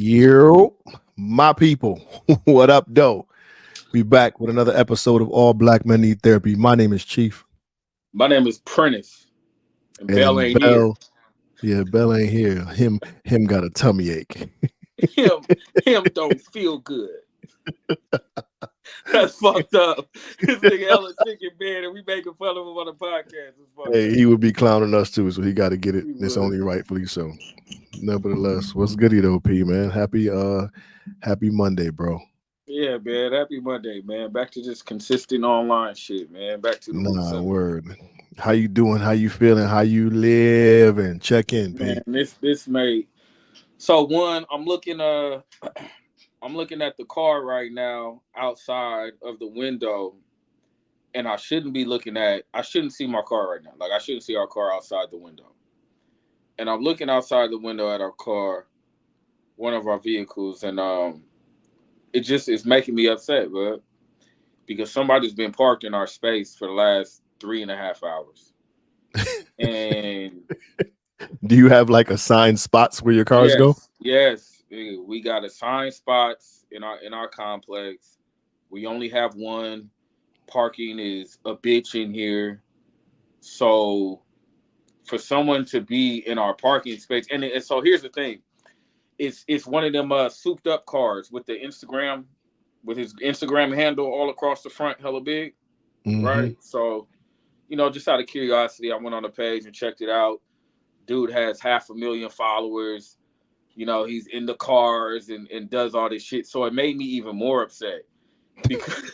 Yo, my people, what up, though? We back with another episode of All Black Men Need Therapy. My name is Chief, My name is Prentice, and Bell and ain't here. Bell ain't here. Him got a tummy ache. Him, him don't feel good. That's fucked up. This nigga hella sick in bed, and we making fun of him on the podcast. It's fucked Hey, up. he would be clowning us too, so he got to get it. He It's would. only rightfully so. Nevertheless, what's goody though, P man? Happy Monday, bro. Yeah, man. Happy Monday, man. Back to this consistent online shit, man. Back to the roots Nah, of it, word. How you doing? How you feeling? How you living? Check in, man. P. This made so one. I'm looking at the car right now outside of the window, and I shouldn't be looking at. I shouldn't see my car right now. Like I shouldn't see our car outside the window. And I'm looking outside the window at our car, one of our vehicles, and it just is making me upset, bud, because somebody's been parked in our space for the last 3.5 hours. And Do you have like assigned spots where your cars go? yes, we got assigned spots in our complex. We only have one. Parking is a bitch in here, so for someone to be in our parking space, and so here's the thing. It's one of them souped up cars with the Instagram, with his Instagram handle all across the front, hella big, Mm-hmm. right? So, just out of curiosity, I went on the page and checked it out. Dude has 500,000 followers. He's in the cars and does all this shit. So it made me even more upset because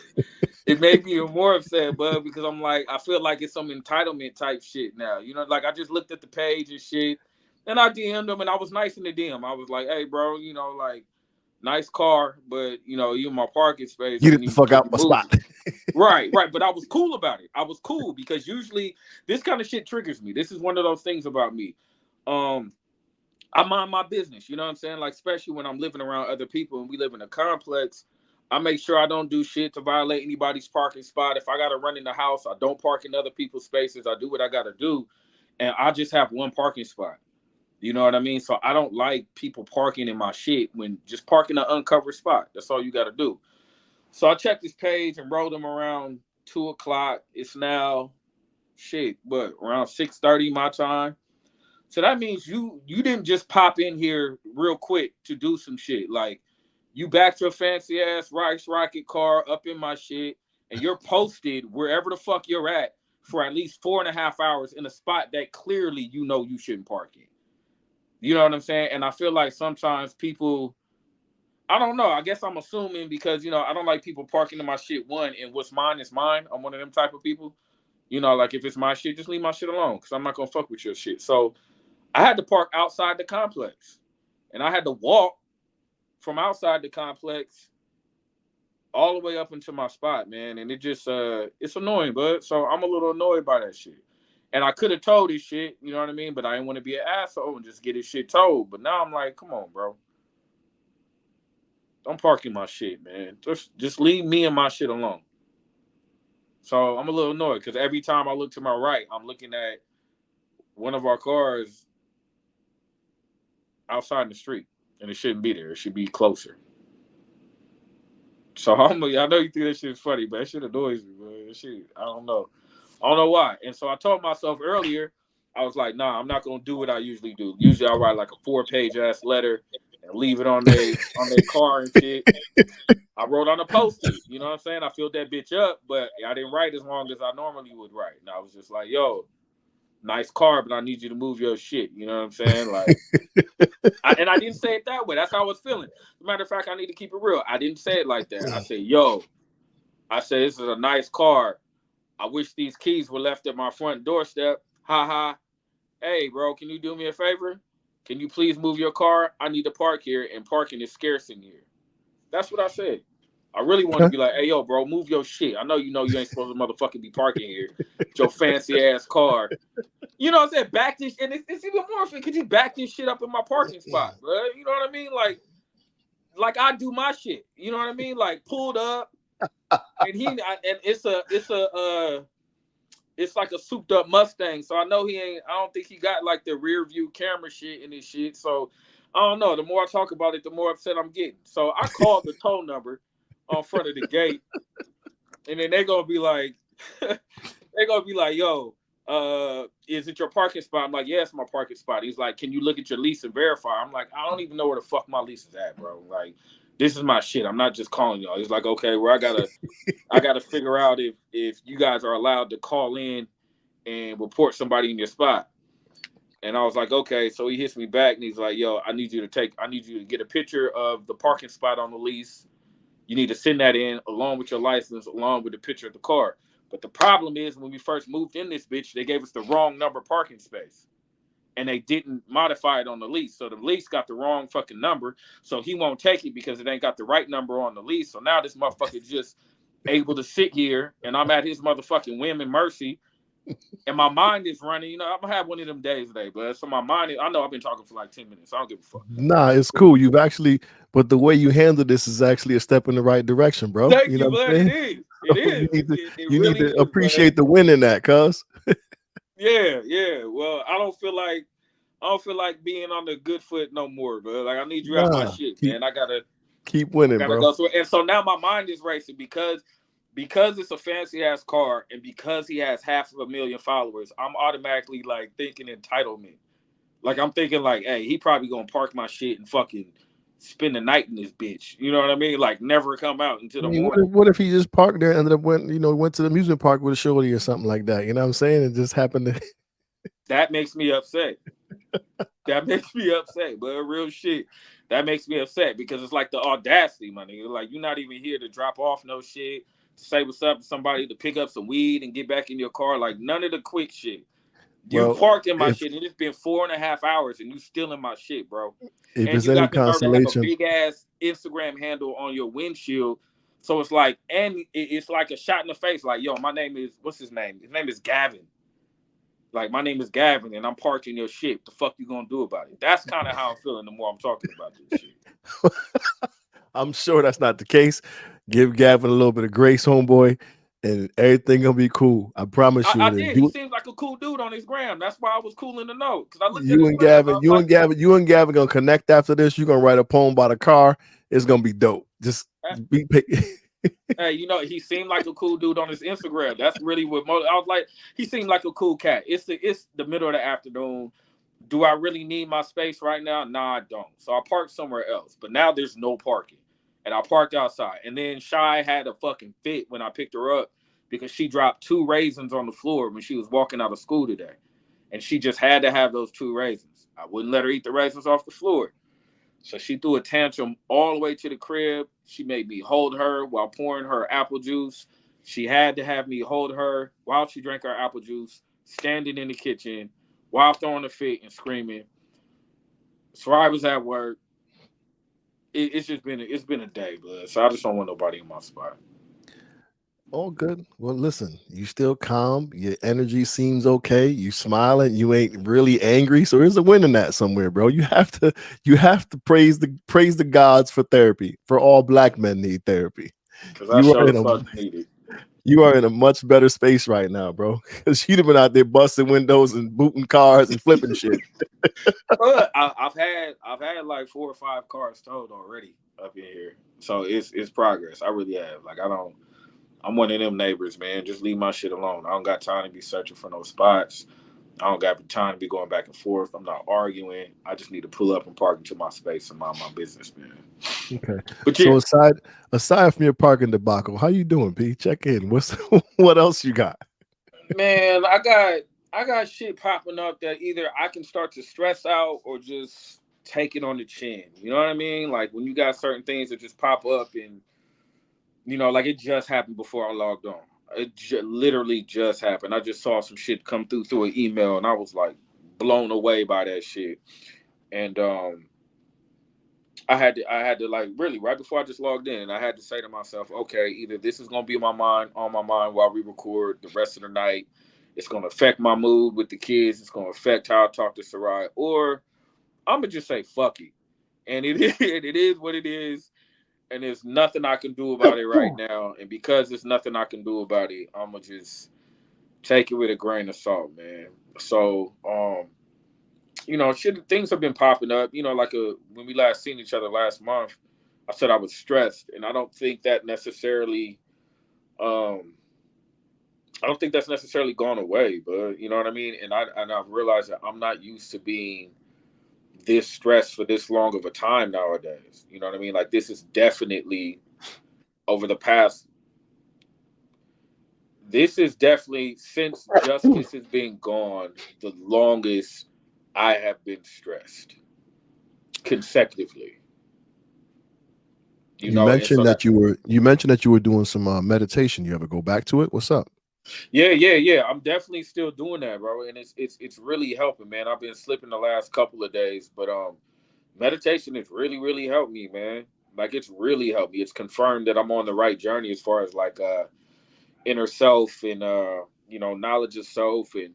it made me even more upset, bud, because I'm like, I feel like it's some entitlement type shit now. Like I just looked at the page and shit, and I DM'd him, and I was nice in the DM. I was like, hey, bro, like, nice car, but you in my parking space. Get it the fuck Can out you my move? spot. Right, right. But I was cool about it. I was cool because usually this kind of shit triggers me. This is one of those things about me. Um, I mind my business. You know what I'm saying? Like, especially when I'm living around other people and we live in a complex. I make sure I don't do shit to violate anybody's parking spot. If I gotta run in the house, I don't park in other people's spaces. I do what I gotta do, and I just have one parking spot. You know what I mean? So I don't like people parking in my shit when just parking an uncovered spot. That's all you gotta do. So I checked his page and wrote him around 2 o'clock. It's now shit, but around 6:30 my time. So that means you didn't just pop in here real quick to do some shit. Like you backed your fancy ass Rice Rocket car up in my shit, and you're posted wherever the fuck you're at for at least 4.5 hours in a spot that clearly you shouldn't park in. You know what I'm saying? And I feel like sometimes people, I don't know. I guess I'm assuming because I don't like people parking in my shit. One, and what's mine is mine. I'm one of them type of people. Like if it's my shit, just leave my shit alone because I'm not gonna fuck with your shit. So I had to park outside the complex, and I had to walk from outside the complex all the way up into my spot, man. And it just it's annoying, bud. So I'm a little annoyed by that shit. And I could have told his shit, you know what I mean? But I didn't want to be an asshole and just get his shit told. But now I'm like, come on, bro. Don't park in my shit, man. Just leave me and my shit alone. So I'm a little annoyed because every time I look to my right, I'm looking at one of our cars outside in the street. And it shouldn't be there. It should be closer. So I know you think that shit is funny, but that shit annoys me, bro. That shit, I don't know. I don't know why. And so I told myself earlier, I was like, nah, I'm not gonna do what I usually do. Usually I write like a 4-page ass letter and leave it on their car and shit. I wrote on a post-it, you know what I'm saying? I filled that bitch up, but I didn't write as long as I normally would write. And I was just like, yo, nice car, but I need you to move your shit. You know what I'm saying? Like, and I didn't say it that way. That's how I was feeling. As a matter of fact, I need to keep it real. I didn't say it like that. I said, yo, this is a nice car. I wish these keys were left at my front doorstep. Ha ha. Hey, bro, can you do me a favor? Can you please move your car? I need to park here, and parking is scarce in here. That's what I said. I really want to be like, hey, yo, bro, move your shit. I know you ain't supposed to motherfucking be parking here with your fancy ass car. You know what I'm saying? Back this, and it's even more because you back this shit up in my parking spot, bro. You know what I mean? Like I do my shit. You know what I mean? Like pulled up, and it's like a souped up Mustang. So I know he ain't. I don't think he got like the rear view camera shit in his shit. So I don't know. The more I talk about it, the more upset I'm getting. So I called the toll number on front of the gate, and then they gonna be like, they gonna be like, "Yo, is it your parking spot?" I'm like, "Yeah, it's my parking spot." He's like, "Can you look at your lease and verify?" I'm like, "I don't even know where the fuck my lease is at, bro. Like, this is my shit. I'm not just calling y'all." He's like, "Okay, well, I gotta figure out if you guys are allowed to call in and report somebody in your spot." And I was like, okay. So he hits me back and he's like, yo, I need you to get a picture of the parking spot on the lease. You need to send that in along with your license, along with the picture of the car. But the problem is when we first moved in this bitch, they gave us the wrong number parking space. And they didn't modify it on the lease. So the lease got the wrong fucking number. So he won't take it because it ain't got the right number on the lease. So now this motherfucker just able to sit here and I'm at his motherfucking whim and mercy and my mind is running. I'm gonna have one of them days today, but so my mind is. I know I've been talking for like 10 minutes. So I don't give a fuck. Nah, it's cool. You've actually, but the way you handle this is actually a step in the right direction, bro. Thank You know you, what bud. I'm It saying? is. It You is. need to, It you need really to is, bud. appreciate the win in that, cuz. Yeah, yeah. Well, I don't feel like being on the good foot no more, but like I need you out my Nah, shit, keep man. keep I winning, gotta bro. go through it. And so now my mind is racing because it's a fancy ass car and because he has 500,000 followers. I'm automatically like thinking entitlement. Like I'm thinking like, hey, he probably gonna park my shit and fucking spend the night in this bitch. You know what I mean? Like never come out until I the mean, morning. what if he just parked there, ended up went to the amusement park with a shorty or something like that? You know what I'm saying? It just happened to. That makes me upset. That makes me upset, but real shit. That makes me upset because it's like the audacity, money. Like you're not even here to drop off no shit, to say what's up to somebody, to pick up some weed and get back in your car. Like none of the quick shit. You Well, parked in my if shit and it's been 4.5 hours and you still in my shit, bro. And it's you any got the nerve to have a consolation, big ass Instagram handle on your windshield. So it's like, and it's like a shot in the face. Like, yo, my name is, what's his name? His name is Gavin. Like, my name is Gavin and I'm parked in your shit. The fuck you gonna do about it? That's kind of how I'm feeling the more I'm talking about this shit. I'm sure that's not the case. Give Gavin a little bit of grace, homeboy, and everything gonna be cool. I promise you I it is. did. He seems like a cool dude on his gram. That's why I was cool in the know. Because I looked at You his and gram. I Gavin, was like, you and Gavin gonna connect after this. You're gonna write a poem about a car. It's gonna be dope. Just be pick. hey, he seemed like a cool dude on his Instagram. That's really what I was like. He seemed like a cool cat. It's the middle of the afternoon. Do I really need my space right now? Nah, I don't. So I parked somewhere else. But now there's no parking, and I parked outside. And then Shy had a fucking fit when I picked her up because she dropped 2 raisins on the floor when she was walking out of school today, and she just had to have those 2 raisins. I wouldn't let her eat the raisins off the floor. So she threw a tantrum all the way to the crib. She made me hold her while pouring her apple juice. She had to have me hold her while she drank her apple juice, standing in the kitchen while throwing a fit and screaming. So I was at work. It's been a day, blood. So I just don't want nobody in my spot. All good. Well, listen, you still calm. Your energy seems okay. You smiling. You ain't really angry. So there's a win in that somewhere, bro. You have to praise the gods for therapy. For all black men need therapy. Cause I You are sure in the a fuck need it. you are in a much better space right now, bro. Because you'd have been out there busting windows and booting cars and flipping shit. But I've had like 4 or 5 cars towed already up in here. So it's progress. I really have. Like I don't I'm one of them neighbors, man. Just leave my shit alone. I don't got time to be searching for no spots. I don't got time to be going back and forth. I'm not arguing. I just need to pull up and park into my space and mind my business, man. Okay. But So yeah, aside from your parking debacle, how you doing, P? Check in. What's what else you got? man, I got shit popping up that either I can start to stress out or just take it on the chin. You know what I mean? Like when you got certain things that just pop up and like it just happened before I logged on. It literally just happened. I just saw some shit come through an email, and I was like blown away by that shit. And I had to like really right before I just logged in, I had to say to myself, okay, either this is gonna be on my mind while we record the rest of the night. It's gonna affect my mood with the kids. It's gonna affect how I talk to Sarai, or I'm gonna just say fuck it. And it is it is what it is and there's nothing I can do about it right now. And because there's nothing I can do about it, I'm gonna just take it with a grain of salt, man. So, shit, things have been popping up. Like when we last seen each other last month, I said I was stressed, and um, I don't think that's necessarily gone away. But you know what I mean. And I've realized that I'm not used to being this stressed for this long of a time nowadays. You know what I mean? Like this is definitely over the past. This is definitely since justice has been gone the longest I have been stressed consecutively. You And so mentioned that you were doing some meditation. You ever go back to it? What's up? yeah. I'm definitely still doing that, bro, and it's really helping, man. I've been slipping the last couple of days, but meditation has really helped me, man. Like it's really helped me. It's confirmed that I'm on the right journey as far as like inner self and knowledge of self and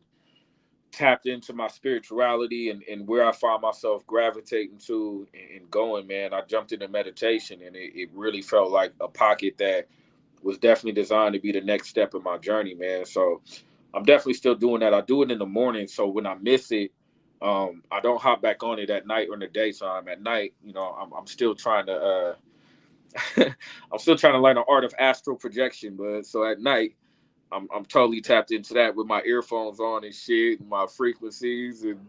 tapped into my spirituality and where I find myself gravitating to and going, man. I jumped into meditation and it really felt like a pocket that was definitely designed to be the next step in my journey, man. So I'm definitely still doing that. I do it in the morning, so when I miss it, I don't hop back on it at night or in the daytime. At night, I'm still trying to I'm still trying to learn the art of astral projection, but so at night I'm totally tapped into that with my earphones on and shit, and my frequencies, and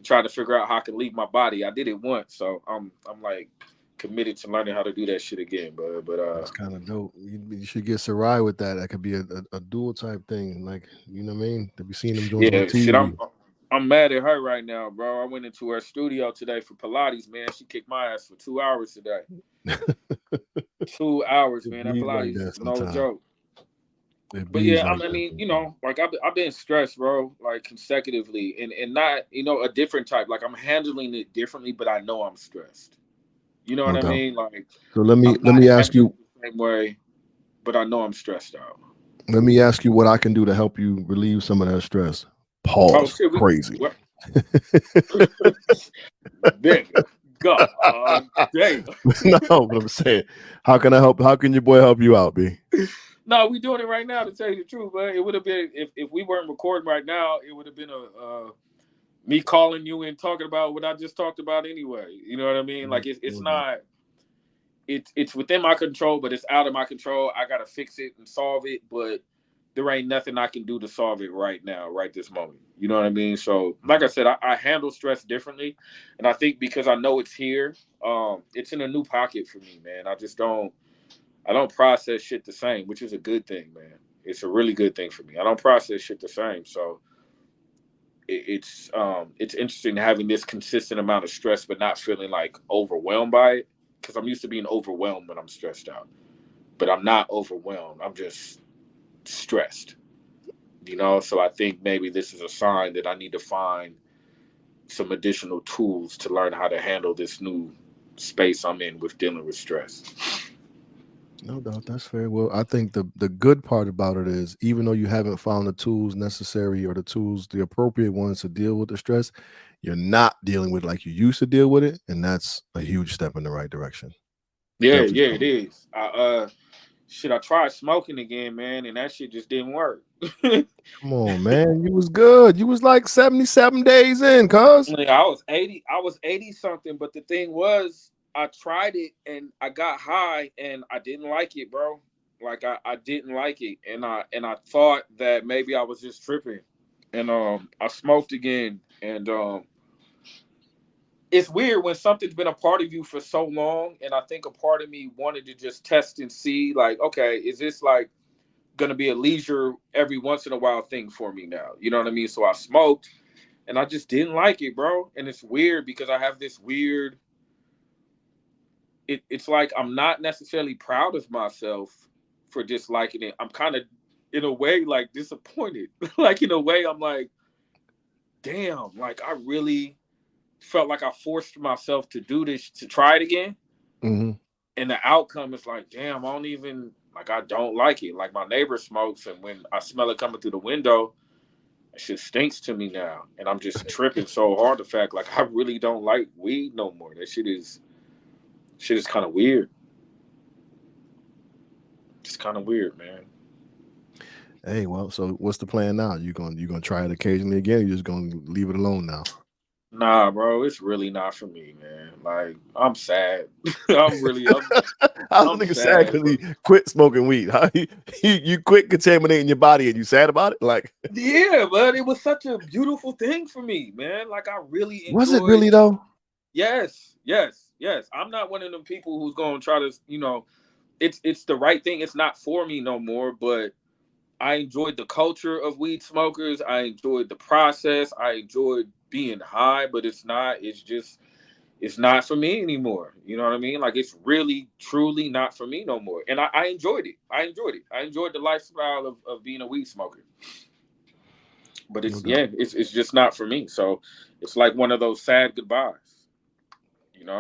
trying to figure out how I can leave my body. I did it once, so I'm like committed to learning how to do that shit again. But That's kind of dope. You should get Sarai with that. That could be a dual type thing. Like, you know what I mean? To be seeing them joints on yeah, shit, TV. I'm mad at her right now, bro. I went into her studio today for Pilates, man. She kicked my ass for 2 hours today. 2 hours, It man. That bees like Pilates that is no sometimes. joke. It But bees yeah, like I that mean, sometimes. like I've been stressed, bro, like consecutively, and not a different type. Like I'm handling it differently, but I know I'm stressed. You know what No I doubt. mean? Like So let me I'm let not me ask acting you the same way, but I know I'm stressed out. let me ask you what I can do to help you relieve some of that stress. Oh Pause. shit, Crazy. what, nigga, god damn. No, but I'm saying, how can I help? How can your boy help you out, B? No, we doing it right now. To tell you the truth, but it would have been if we weren't recording right now, it would have been me calling you and talking about what I just talked about anyway. You know what I mean? Like it's No doubt. not it's within my control, but it's out of my control. I gotta fix it and solve it, but there ain't nothing I can do to solve it right now, right this moment. You know what I mean? So, like I said, I handle stress differently, and I think because I know it's here, it's in a new pocket for me, man. I don't process shit the same, which is a good thing, man. It's a really good thing for me. I don't process shit the same, so it's interesting having this consistent amount of stress, but not feeling like overwhelmed by it. Because I'm used to being overwhelmed when I'm stressed out, but I'm not overwhelmed. I'm just stressed, So I think maybe this is a sign that I need to find some additional tools to learn how to handle this new space I'm in with dealing with stress. No doubt, that's fair. Well, I think the good part about it is, even though you haven't found the tools necessary or the appropriate ones to deal with the stress, you're not dealing with it like you used to deal with it, and that's a huge step in the right direction. Definitely Yeah, it something. is. I tried smoking again, man, and that shit just didn't work. Come on, man, you was good. You was like 77 days in, cuz. Like, I was 80 something, but the thing was I tried it and I got high and I didn't like it, bro. Like I didn't like it and I thought that maybe I was just tripping. And I smoked again and it's weird when something's been a part of you for so long, and I think a part of me wanted to just test and see, like, okay, is this like gonna be a leisure every once in a while thing for me now? You know what I mean? So I smoked and I just didn't like it, bro. And it's weird because I have this weird. It's like I'm not necessarily proud of myself for disliking it. I'm kind of, in a way, like disappointed. Like in a way, I'm like, damn, like I really felt like I forced myself to do this to try it again, Hmm. and the outcome is like, damn, I don't even like. I don't like it. Like my neighbor smokes, and when I smell it coming through the window, it shit stinks to me now, and I'm just tripping so hard. The fact, like, I really don't like weed no more. That shit is kind of weird. It's kind of weird, man. Hey, well, so what's the plan now? You gonna try it occasionally again? Or you just gonna leave it alone now? Nah, bro, it's really not for me, man. Like, I'm sad. I'm really, I'm, I was I'm nigga sad sad, because bro. he quit smoking weed. Huh? You quit contaminating your body and you sad about it? Like, Yeah, but it was such a beautiful thing for me, man. Like, I really was it enjoyed. really though? Yes, yes, yes. I'm not one of them people who's gonna try to, it's the right thing. It's not for me no more, but I enjoyed the culture of weed smokers. I enjoyed the process. I enjoyed being high, but it's not for me anymore. You know what I mean? Like it's really, truly not for me no more. And I enjoyed it. I enjoyed it. I enjoyed the lifestyle of being a weed smoker. But No it's doubt. yeah, it's just not for me. So it's like one of those sad goodbyes.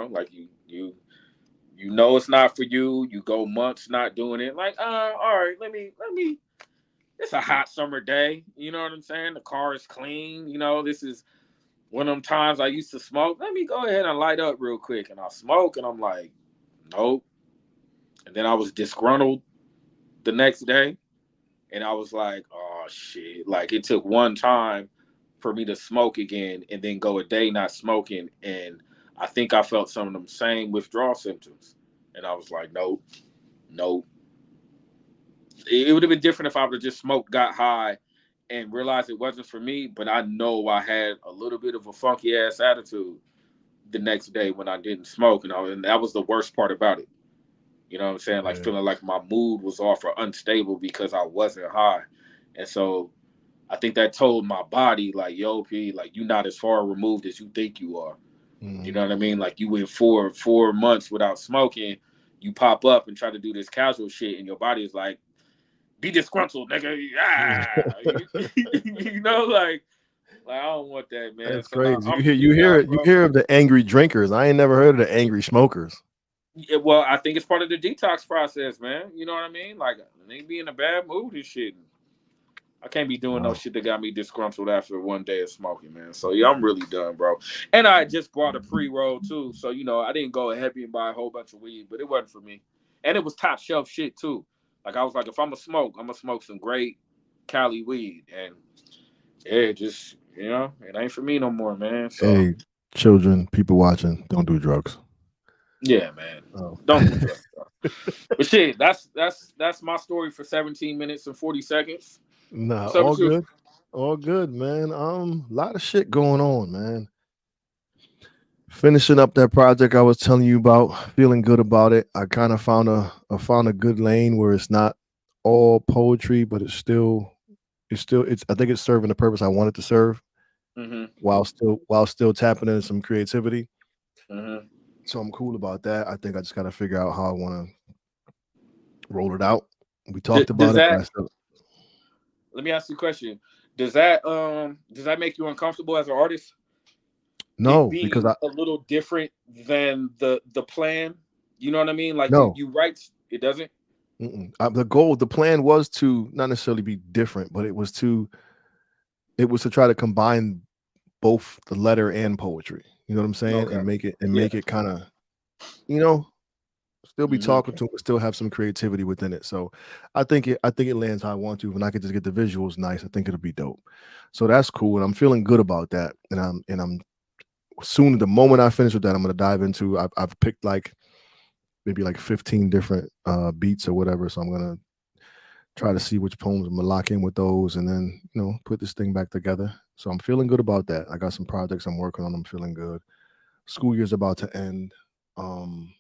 Like you know it's not for you. You go months not doing it. Like, all right, let me. It's a hot summer day. You know what I'm saying? The car is clean. This is one of them times I used to smoke. Let me go ahead and light up real quick, and I'll smoke, and I'm like, nope. And then I was disgruntled the next day, and I was like, oh shit! Like it took one time for me to smoke again, and then go a day not smoking, and I think I felt some of them same withdrawal symptoms, and I was like, nope, nope. It would have been different if I would have just smoked, got high, and realized it wasn't for me. But I know I had a little bit of a funky ass attitude the next day when I didn't smoke, and that was the worst part about it. You know what I'm saying? Like Yeah. feeling like my mood was off or unstable because I wasn't high, and so I think that told my body like, "Yo, P, like you not as far removed as you think you are." You Mhm. know what I mean? Like you went 4 months without smoking, you pop up and try to do this casual shit, and your body is like, be disgruntled, nigga. Ah, like I don't want that, man. That's So now crazy. I'm You hear now, it. You bro. hear of the angry drinkers. I ain't never heard of the angry smokers. Yeah, well, I think it's part of the detox process, man. You know what I mean? Like they be in a bad mood and shit. I can't be doing no Wow. shit that got me disgruntled after one day of smoking, man. So yeah, I'm really done, bro. And I just bought a pre roll too, so I didn't go heavy and buy a whole bunch of weed, but it wasn't for me. And it was top shelf shit too. Like I was like, if I'm gonna smoke, I'm gonna smoke some great Cali weed, and yeah, just it ain't for me no more, man. So Hey, children, people watching, don't do drugs. yeah, man, Oh. don't do drugs, bro. But shit, that's my story for 17 minutes and 40 seconds. Nah, What's up all with you? good. All good, man. A lot of shit going on, man. Finishing up that project I was telling you about, feeling good about it. I kind of found a good lane where it's not all poetry, but it's I think it's serving the purpose I want it to serve Mm-hmm. while still tapping into some creativity. Mm-hmm. So I'm cool about that. I think I just got to figure out how I want to roll it out. We talked Does about it, but I that still let me ask you a question? Does that make you uncomfortable as an artist? It no, because being I a little different than the plan. You know what I mean? Like you no. you write it doesn't. The plan was to not necessarily be different, but it was to try to combine both the letter and poetry. You know what I'm saying? Okay. And make it Yeah. kind of, you know, still be Hmm. talking to it, but still have some creativity within it. So I think it lands how I want to. When I could just get the visuals nice, I think it'll be dope. So that's cool, and I'm feeling good about that. And I'm soon the moment I finish with that, I'm gonna dive into. I've picked like maybe like 15 different beats or whatever. So I'm gonna try to see which poems I'm gonna lock in with those, and then put this thing back together. So I'm feeling good about that. I got some projects I'm working on. I'm feeling good. School year's about to end. Um,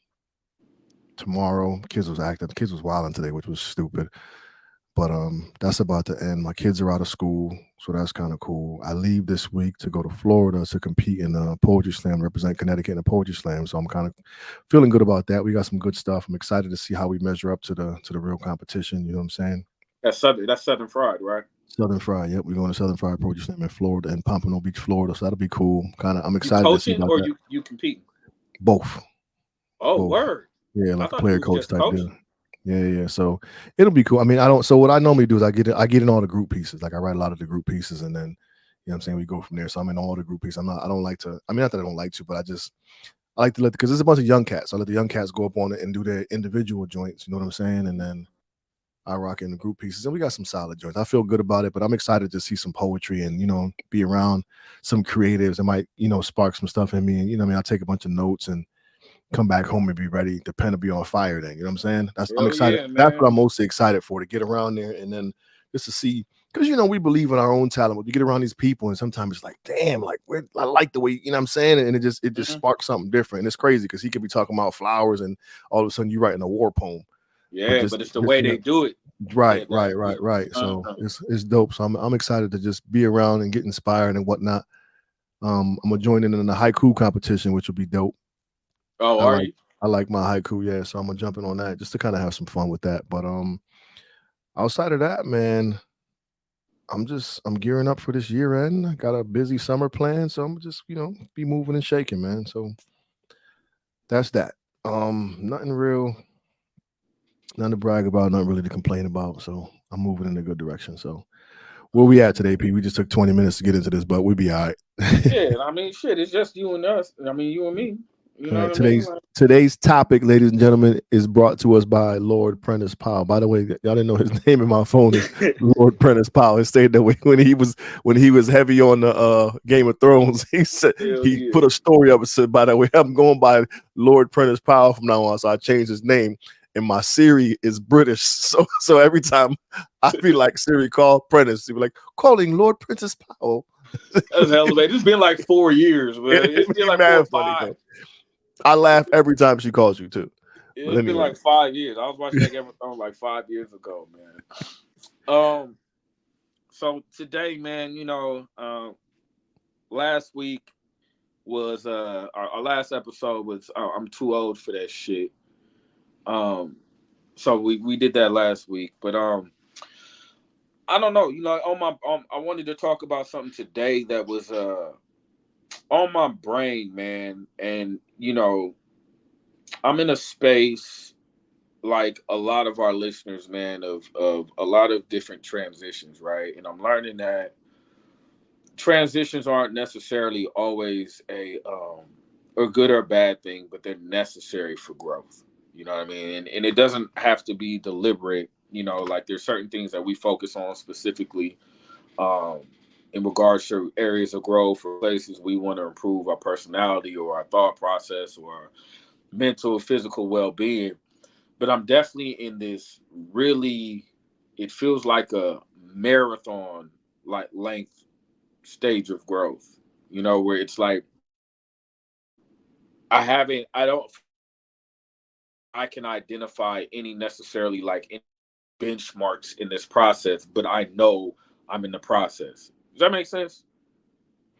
Tomorrow, kids was active. Kids was wilding today, which was stupid. But that's about to end. My kids are out of school, so that's kind of cool. I leave this week to go to Florida to compete in a poetry slam, represent Connecticut in a poetry slam. So I'm kind of feeling good about that. We got some good stuff. I'm excited to see how we measure up to the real competition. You know what I'm saying? That's Southern Fried, right? Southern Fried. Yep, we're going to Southern Fried Poetry Slam in Florida in Pompano Beach, Florida. So that'll be cool. Kind of, I'm You excited to see coaching about or that. you competing? Both, Oh, both. word. Yeah, I like a thought you player was coach just type deal. coaching. Yeah, yeah. Yeah. So it'll be cool. I mean, I don't. So what I normally do is I get in all the group pieces. Like I write a lot of the group pieces, and then what I'm saying, we go from there. So I'm in all the group pieces. I don't like to. I mean, not that I don't like to, but I like to let because there's a bunch of young cats. So I let the young cats go up on it and do their individual joints. You know what I'm saying? And then I rock in the group pieces, and we got some solid joints. I feel good about it, but I'm excited to see some poetry and be around some creatives that might spark some stuff in me. And I mean, I'll take a bunch of notes and come back home and be ready. The pen to be on fire. Then you know what I'm saying. I'm Hell excited. yeah, That's what man. I'm most excited for, to get around there and then just to see. Because we believe in our own talent. But you get around these people, and sometimes it's like, damn, like I like the way what I'm saying, and it just Mhm. sparks something different. And it's crazy because he could be talking about flowers, and all of a sudden you writing a war poem. But Yeah, just but it's the just way they do it. right, Yeah, that right, yeah. right, right. So Uh-huh. it's dope. So I'm excited to just be around and get inspired and whatnot. I'm gonna join in the haiku competition, which will be dope. Oh, I are like you? I like my haiku, yeah. So I'm gonna jump in on that just to kind of have some fun with that. But outside of that, man, I'm gearing up for this year end. I got a busy summer plan, so I'm just be moving and shaking, man. So that's that. Nothing real, nothing to brag about, nothing really to complain about. So I'm moving in a good direction. So where we at today, Pete? We just took 20 minutes to get into this, but we'll be all right. Yeah, I mean, shit, it's just you and us. I mean, you and me. You All know right, what I mean? today's Like, today's topic, ladies and gentlemen, is brought to us by Lord Prentice Powell. By the way, y'all didn't know his name in my phone is Lord Prentice Powell. It stayed that way when he was heavy on the Game of Thrones. He said hell he yeah. put a story up and said, "By the way, I'm going by Lord Prentice Powell from now on." So I changed his name, and my Siri is British. So every time I feel like Siri call Prentice, he be like calling Lord Prentice Powell. That's elevated. It's been like 4 years, but it's It'd been be like four or mad funny five. though. I It's laugh been, every time she calls you too. But it's been anyway. like 5 years. I was watching that Game of Thrones like 5 years ago, man. Um, so today, man, last week was our last episode was I'm too old for that shit. Um, so we did that last week, but I don't know. I wanted to talk about something today that was on my brain, man, and I'm in a space like a lot of our listeners, man, of a lot of different transitions, right? And I'm learning that transitions aren't necessarily always a good or bad thing, but they're necessary for growth. You know what I mean? And it doesn't have to be deliberate. Like there's certain things that we focus on specifically um, in regards to areas of growth or places we want to improve our personality or our thought process or mental, physical well-being. But I'm definitely in this really, it feels like a marathon like length stage of growth, where it's like I don't I can identify any necessarily like any benchmarks in this process, but I know I'm in the process. Does that make sense?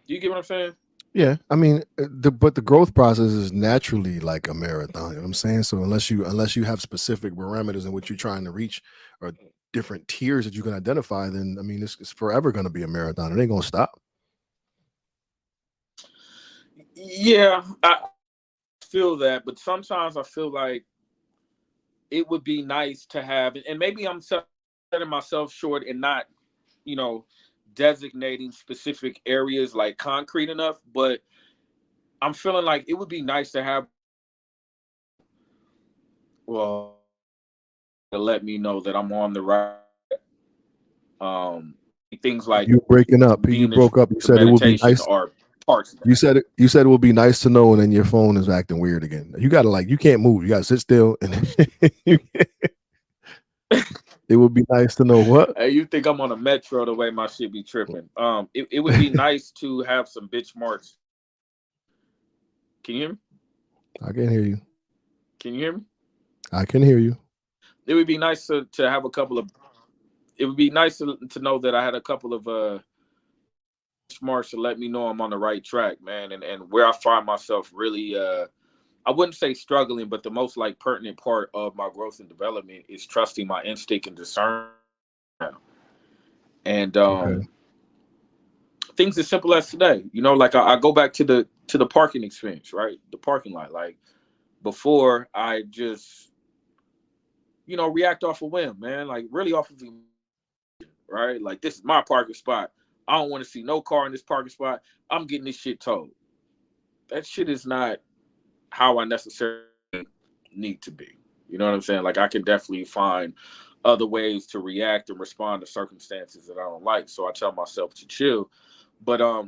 Do you get what I'm saying? Yeah, I mean, but the growth process is naturally like a marathon. You know what I'm saying? So unless you have specific parameters in which you're trying to reach, or different tiers that you can identify, then I mean, it's forever going to be a marathon. It ain't going to stop. Yeah, I feel that, but sometimes I feel like it would be nice to have, and maybe I'm setting myself short and not, you know, designating specific areas like concrete enough, but I'm feeling like it would be nice to have, well, to let me know that I'm on the right. Things like You breaking up? You being broke up. You into said it would be meditation nice. are parts of that. You said it would be nice to know, and then your phone is acting weird again. You gotta you can't move. You gotta sit still, and it would be nice to know what. Hey, you think I'm on a metro the way my shit be tripping? It would be nice to have some benchmarks. Can you hear me? I can hear you. Can you hear me? I can hear you. It would be nice to have a couple of. It would be nice to know that I had a couple of benchmarks to let me know I'm on the right track, man, and where I find myself really. I wouldn't say struggling, but the most like pertinent part of my growth and development is trusting my instinct and discernment. And Okay. things as simple as today, like I go back to the parking experience, right? The parking lot. Like before, I just react off a whim, man. Like really off of right. Like this is my parking spot. I don't want to see no car in this parking spot. I'm getting this shit towed. That shit is not how I necessarily need to be. You know what I'm saying? Like I can definitely find other ways to react and respond to circumstances that I don't like. So I tell myself to chill. But I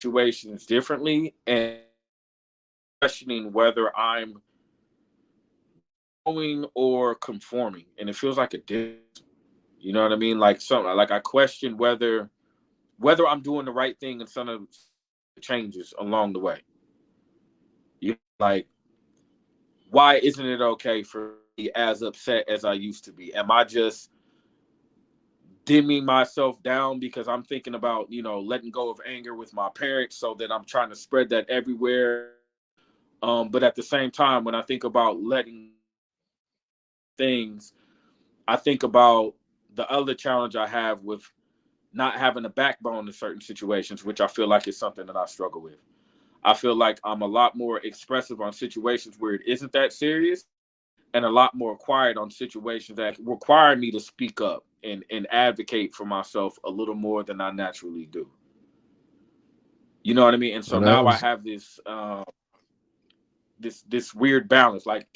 situations differently, and questioning whether I'm growing or conforming, and it feels like a difference. You know what I mean? Like something like I question whether I'm doing the right thing in some of the changes along the way. You like, why isn't it okay for me to be as upset as I used to be? Am I just dimming myself down because I'm thinking about, letting go of anger with my parents, so that I'm trying to spread that everywhere? But at the same time, when I think about letting things, I think about the other challenge I have with not having a backbone in certain situations, which I feel like is something that I struggle with. I feel like I'm a lot more expressive on situations where it isn't that serious, and a lot more quiet on situations that require me to speak up and advocate for myself a little more than I naturally do. You know what I mean? And so And that now I was have this weird balance. Like,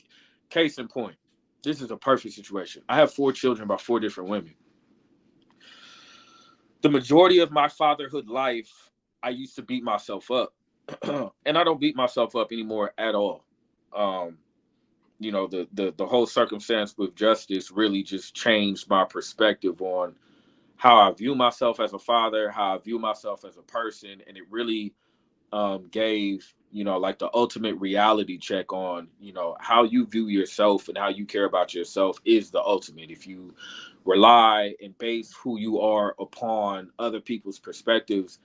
case in point, this is a perfect situation. I have 4 children by 4 different women. The majority of my fatherhood life, I used to beat myself up, and I don't beat myself up anymore at all. Um, the whole circumstance with justice really just changed my perspective on how I view myself as a father, how I view myself as a person, and it really gave, like the ultimate reality check on, how you view yourself and how you care about yourself is the ultimate. If you rely and base who you are upon other people's perspectives,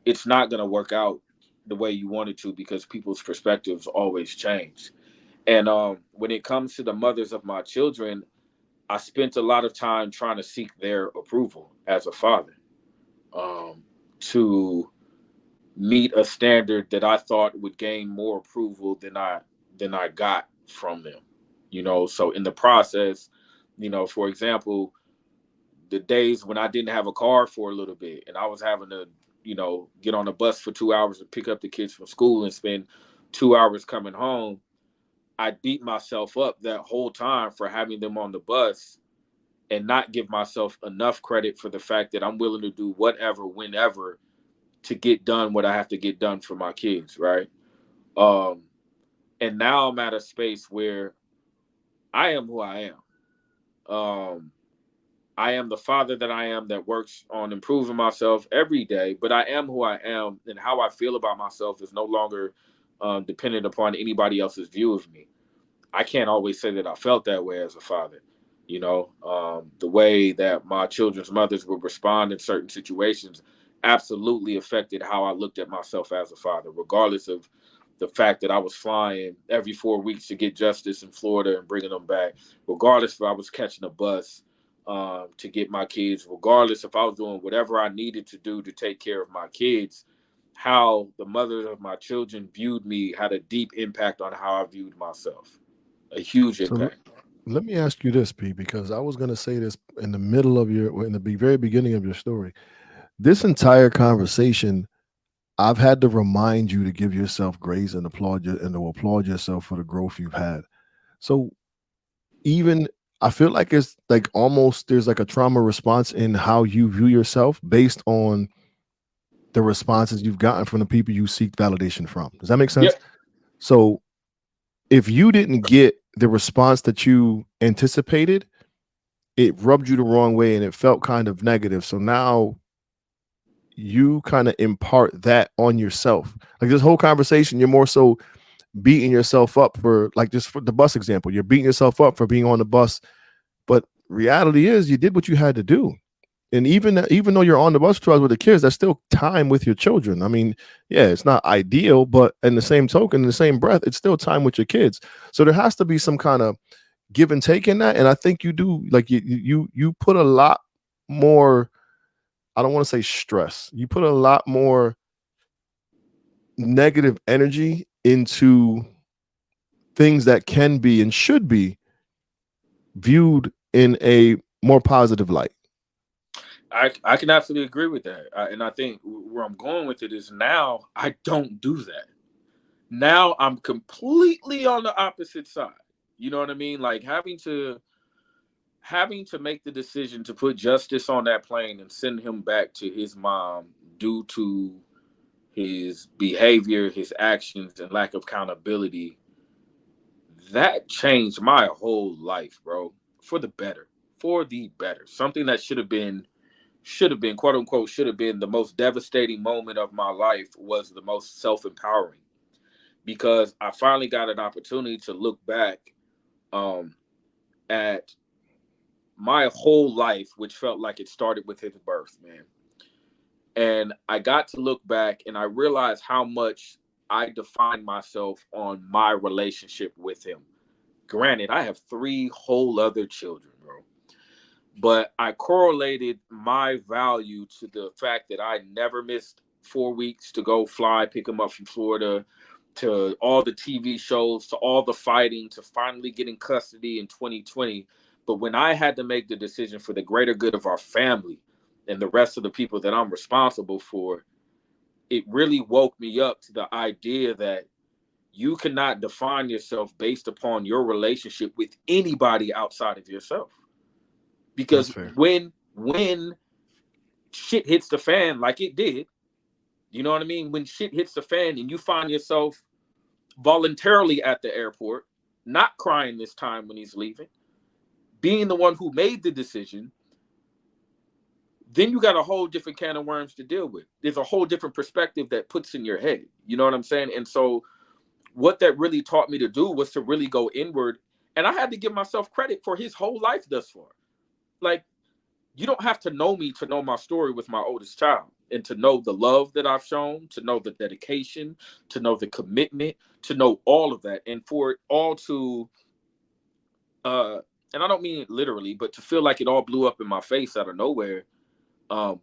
it's not going to work out the way you want it to, because people's perspectives always change. And when it comes to the mothers of my children, I spent a lot of time trying to seek their approval as a father, to meet a standard that I thought would gain more approval than I got from them. So in the process, for example, the days when I didn't have a car for a little bit and I was having to, get on a bus for 2 hours and pick up the kids from school and spend 2 hours coming home, I beat myself up that whole time for having them on the bus and not give myself enough credit for the fact that I'm willing to do whatever, whenever, to get done what I have to get done for my kids, right? Um, and now I'm at a space where I am who I am. I am the father that I am, that works on improving myself every day, but I am who I am, and how I feel about myself is no longer dependent upon anybody else's view of me. I can't always say that I felt that way as a father. The way that my children's mothers would respond in certain situations absolutely affected how I looked at myself as a father, regardless of the fact that I was flying every 4 weeks to get justice in Florida and bringing them back, regardless if I was catching a bus to get my kids, regardless if I was doing whatever I needed to do to take care of my kids. How the mothers of my children viewed me had a deep impact on how I viewed myself. A huge so. impact. Let me ask you this, P, because I was going to say this in the middle of your, well, in the very beginning of your story. This entire conversation, I've had to remind you to give yourself grace and and to applaud yourself for the growth you've had. So even I feel like it's like almost there's like a trauma response in how you view yourself based on the responses you've gotten from the people you seek validation from. Does that make sense? Yep. So if you didn't get the response that you anticipated, it rubbed you the wrong way and it felt kind of negative. So now you kind of impart that on yourself. Like this whole conversation, you're more so beating yourself up for, like, just for the bus example, you're beating yourself up for being on the bus. But reality is you did what you had to do. And even though you're on the bus tours with the kids, that's still time with your children. I mean, yeah, it's not ideal, but in the same token, in the same breath, it's still time with your kids. So there has to be some kind of give and take in that. And I think you do, like you put a lot more, I don't want to say stress. You put a lot more negative energy into things that can be and should be viewed in a more positive light. I can absolutely agree with that. And I think where I'm going with it is now I don't do that. Now I'm completely on the opposite side. You know what I mean? Like having to having to make the decision to put Justice on that plane and send him back to his mom due to his behavior, his actions, and lack of accountability, that changed my whole life, bro, for the better, for the better. Something that should have been, quote unquote, should have been the most devastating moment of my life was the most self empowering because I finally got an opportunity to look back um, at my whole life, which felt like it started with his birth, man. And I got to look back and I realized how much I defined myself on my relationship with him. Granted, I have three whole other children, bro. But I correlated my value to the fact that I never missed 4 weeks to go fly, pick him up from Florida, to all the TV shows, to all the fighting, to finally getting custody in 2020. But when I had to make the decision for the greater good of our family and the rest of the people that I'm responsible for, it really woke me up to the idea that you cannot define yourself based upon your relationship with anybody outside of yourself. That's Because fair. when shit hits the fan like it did, you know what I mean? When shit hits the fan and you find yourself voluntarily at the airport, not crying this time when he's leaving, being the one who made the decision, then you got a whole different can of worms to deal with. There's a whole different perspective that puts in your head. You know what I'm saying? And so what that really taught me to do was to really go inward. And I had to give myself credit for his whole life thus far. Like, you don't have to know me to know my story with my oldest child and to know the love that I've shown, to know the dedication, to know the commitment, to know all of that. And for it all to, uh, and I don't mean it literally, but to feel like it all blew up in my face out of nowhere, um,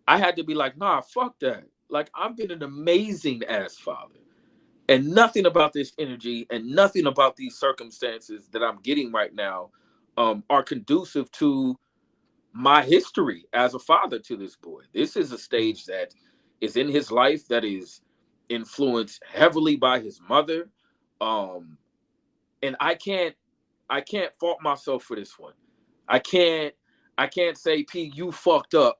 I had to be like, nah, fuck that. Like, I've been an amazing ass father. And nothing about this energy and nothing about these circumstances that I'm getting right now are conducive to my history as a father to this boy. This is a stage that is in his life that is influenced heavily by his mother. Um, and I can't fault myself for this one. I can't I can't say, P, you fucked up.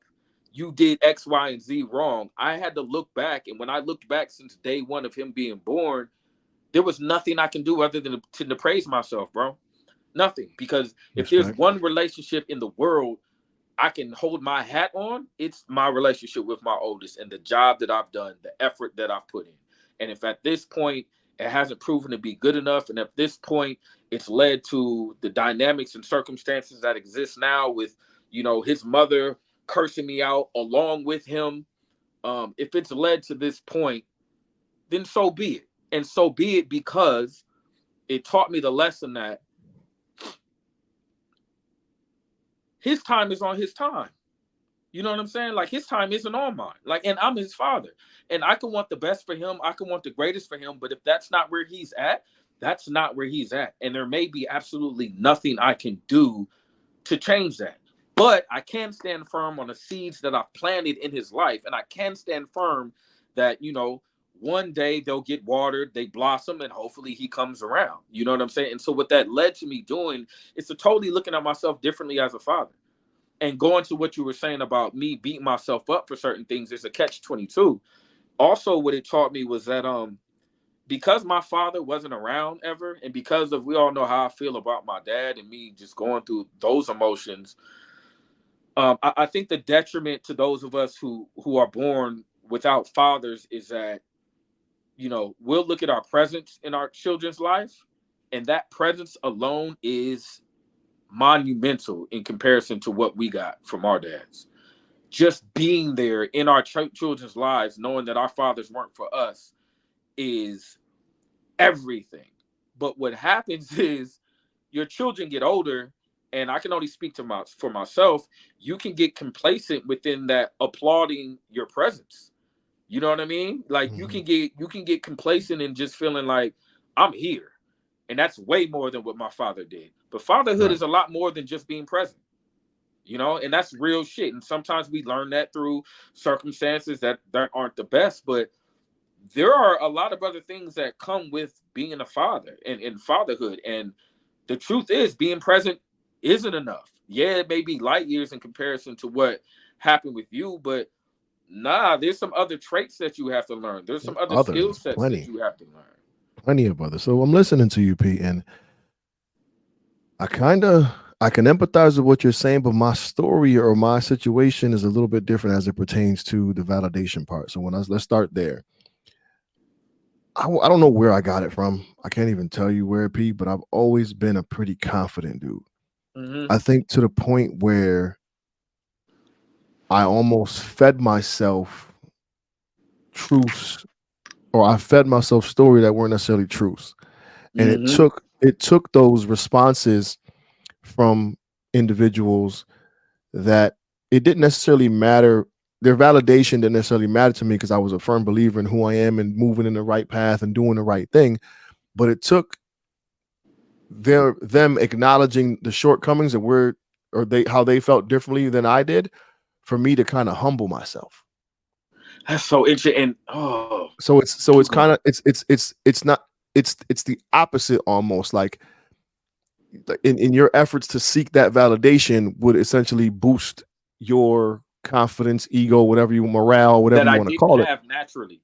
You did X, Y, and Z wrong. I had to look back, and when I looked back since day one of him being born, there was nothing I can do other than to praise myself, bro. Nothing. Because if there's Respect. one relationship in the world I can hold my hat on, it's my relationship with my oldest and the job that I've done, the effort that I've put in. And if at this point it hasn't proven to be good enough, and at this point it's led to the dynamics and circumstances that exist now with, his mother cursing me out along with him, if it's led to this point, then so be it. And so be it because it taught me the lesson that his time is on his time. You know what I'm saying? Like, his time isn't on mine. Like, and I'm his father. And I can want the best for him. I can want the greatest for him. But if that's not where he's at, that's not where he's at. And there may be absolutely nothing I can do to change that. But I can stand firm on the seeds that I've planted in his life. And I can stand firm that, one day they'll get watered, they blossom, and hopefully he comes around. You know what I'm saying? And so what that led to me doing is to totally looking at myself differently as a father. And going to what you were saying about me beating myself up for certain things, there's a catch 22. Also, what it taught me was that because my father wasn't around ever, and because of we all know how I feel about my dad and me just going through those emotions, I think the detriment to those of us who are born without fathers is that, we'll look at our presence in our children's life, and that presence alone is monumental in comparison to what we got from our dads. Just being there in our children's lives, knowing that our fathers weren't for us, is everything. But what happens is your children get older, and I can only speak for myself. You can get complacent within that applauding your presence. You know what I mean? Like, you Hmm. can get complacent and just feeling like I'm here, and that's way more than what my father did. But fatherhood Right. is a lot more than just being present. And that's real shit. And sometimes we learn that through circumstances that aren't the best, but there are a lot of other things that come with being a father and fatherhood. And the truth is, being present isn't enough. Yeah, it may be light years in comparison to what happened with you, but nah, there's some other traits that you have to learn. There's some other skill Others, sets that plenty, you have to learn. plenty of others. So I'm listening to you, Pete, and I kind of I can empathize with what you're saying, but my story or my situation is a little bit different as it pertains to the validation part. So let's start there. I don't know where I got it from. I can't even tell you where, Pete, but I've always been a pretty confident dude. Hmm. I think to the point where I almost fed myself truths, or I fed myself story that weren't necessarily truths. And Hmm. it took those responses from individuals that it didn't necessarily matter. Their validation didn't necessarily matter to me because I was a firm believer in who I am and moving in the right path and doing the right thing. But it took them acknowledging the shortcomings and where or they how they felt differently than I did for me to kind of humble myself. That's so interesting. And oh, So keep it's going. kind of it's not it's the opposite almost like in your efforts to seek that validation would essentially boost your confidence, ego, whatever you morale, whatever That you I want to didn't call it, have naturally.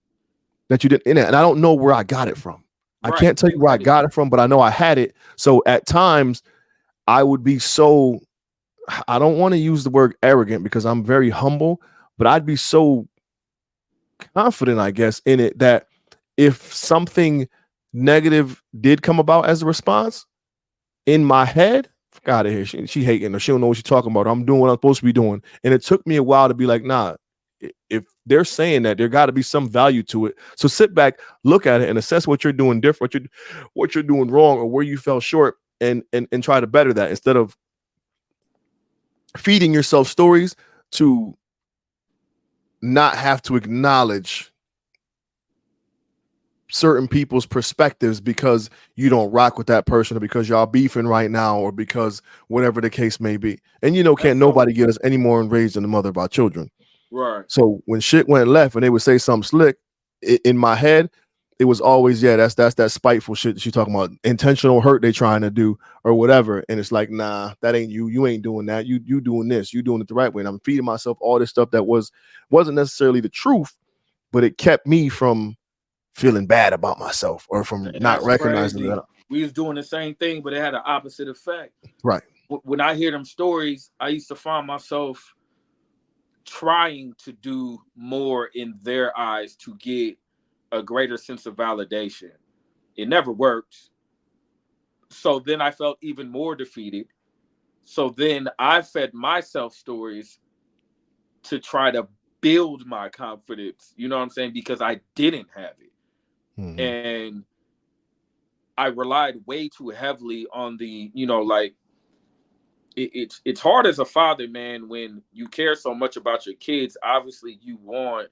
that you didn't in it. And I don't know where I got it from. I Right. can't tell you where I That is got it from, but I know I had it. So at times I would be so I don't want to use the word arrogant because I'm very humble, but I'd be so confident, I guess, in it that if something negative did come about as a response, in my head, fuck out of here. She hating her. She don't know what she's talking about. I'm doing what I'm supposed to be doing. And it took me a while to be like, nah, if they're saying that, there got to be some value to it. So sit back, look at it, and assess what you're doing different, what you're doing wrong, or where you fell short, and try to better that instead of feeding yourself stories to not have to acknowledge certain people's perspectives because you don't rock with that person or because y'all beefing right now or because whatever the case may be. And can't that's so nobody get us any more enraged than the mother of our children. right. So when shit went left and they would say something slick, in my head, it was always, yeah, that's that spiteful shit that she talking about, intentional hurt they trying to do or whatever. And it's like, nah, that ain't you. You ain't doing that. You doing this. You doing it the right way. And I'm feeding myself all this stuff that wasn't necessarily the truth, but it kept me from feeling bad about myself or from And not that's recognizing crazy. that. We was doing the same thing, but it had an opposite effect. Right. When I hear them stories, I used to find myself trying to do more in their eyes to get a greater sense of validation. It never worked. So then I felt even more defeated. So then I fed myself stories to try to build my confidence. You know what I'm saying? Because I didn't have it. Hmm. And I relied way too heavily on the, like it's hard as a father, man, when you care so much about your kids. Obviously, you want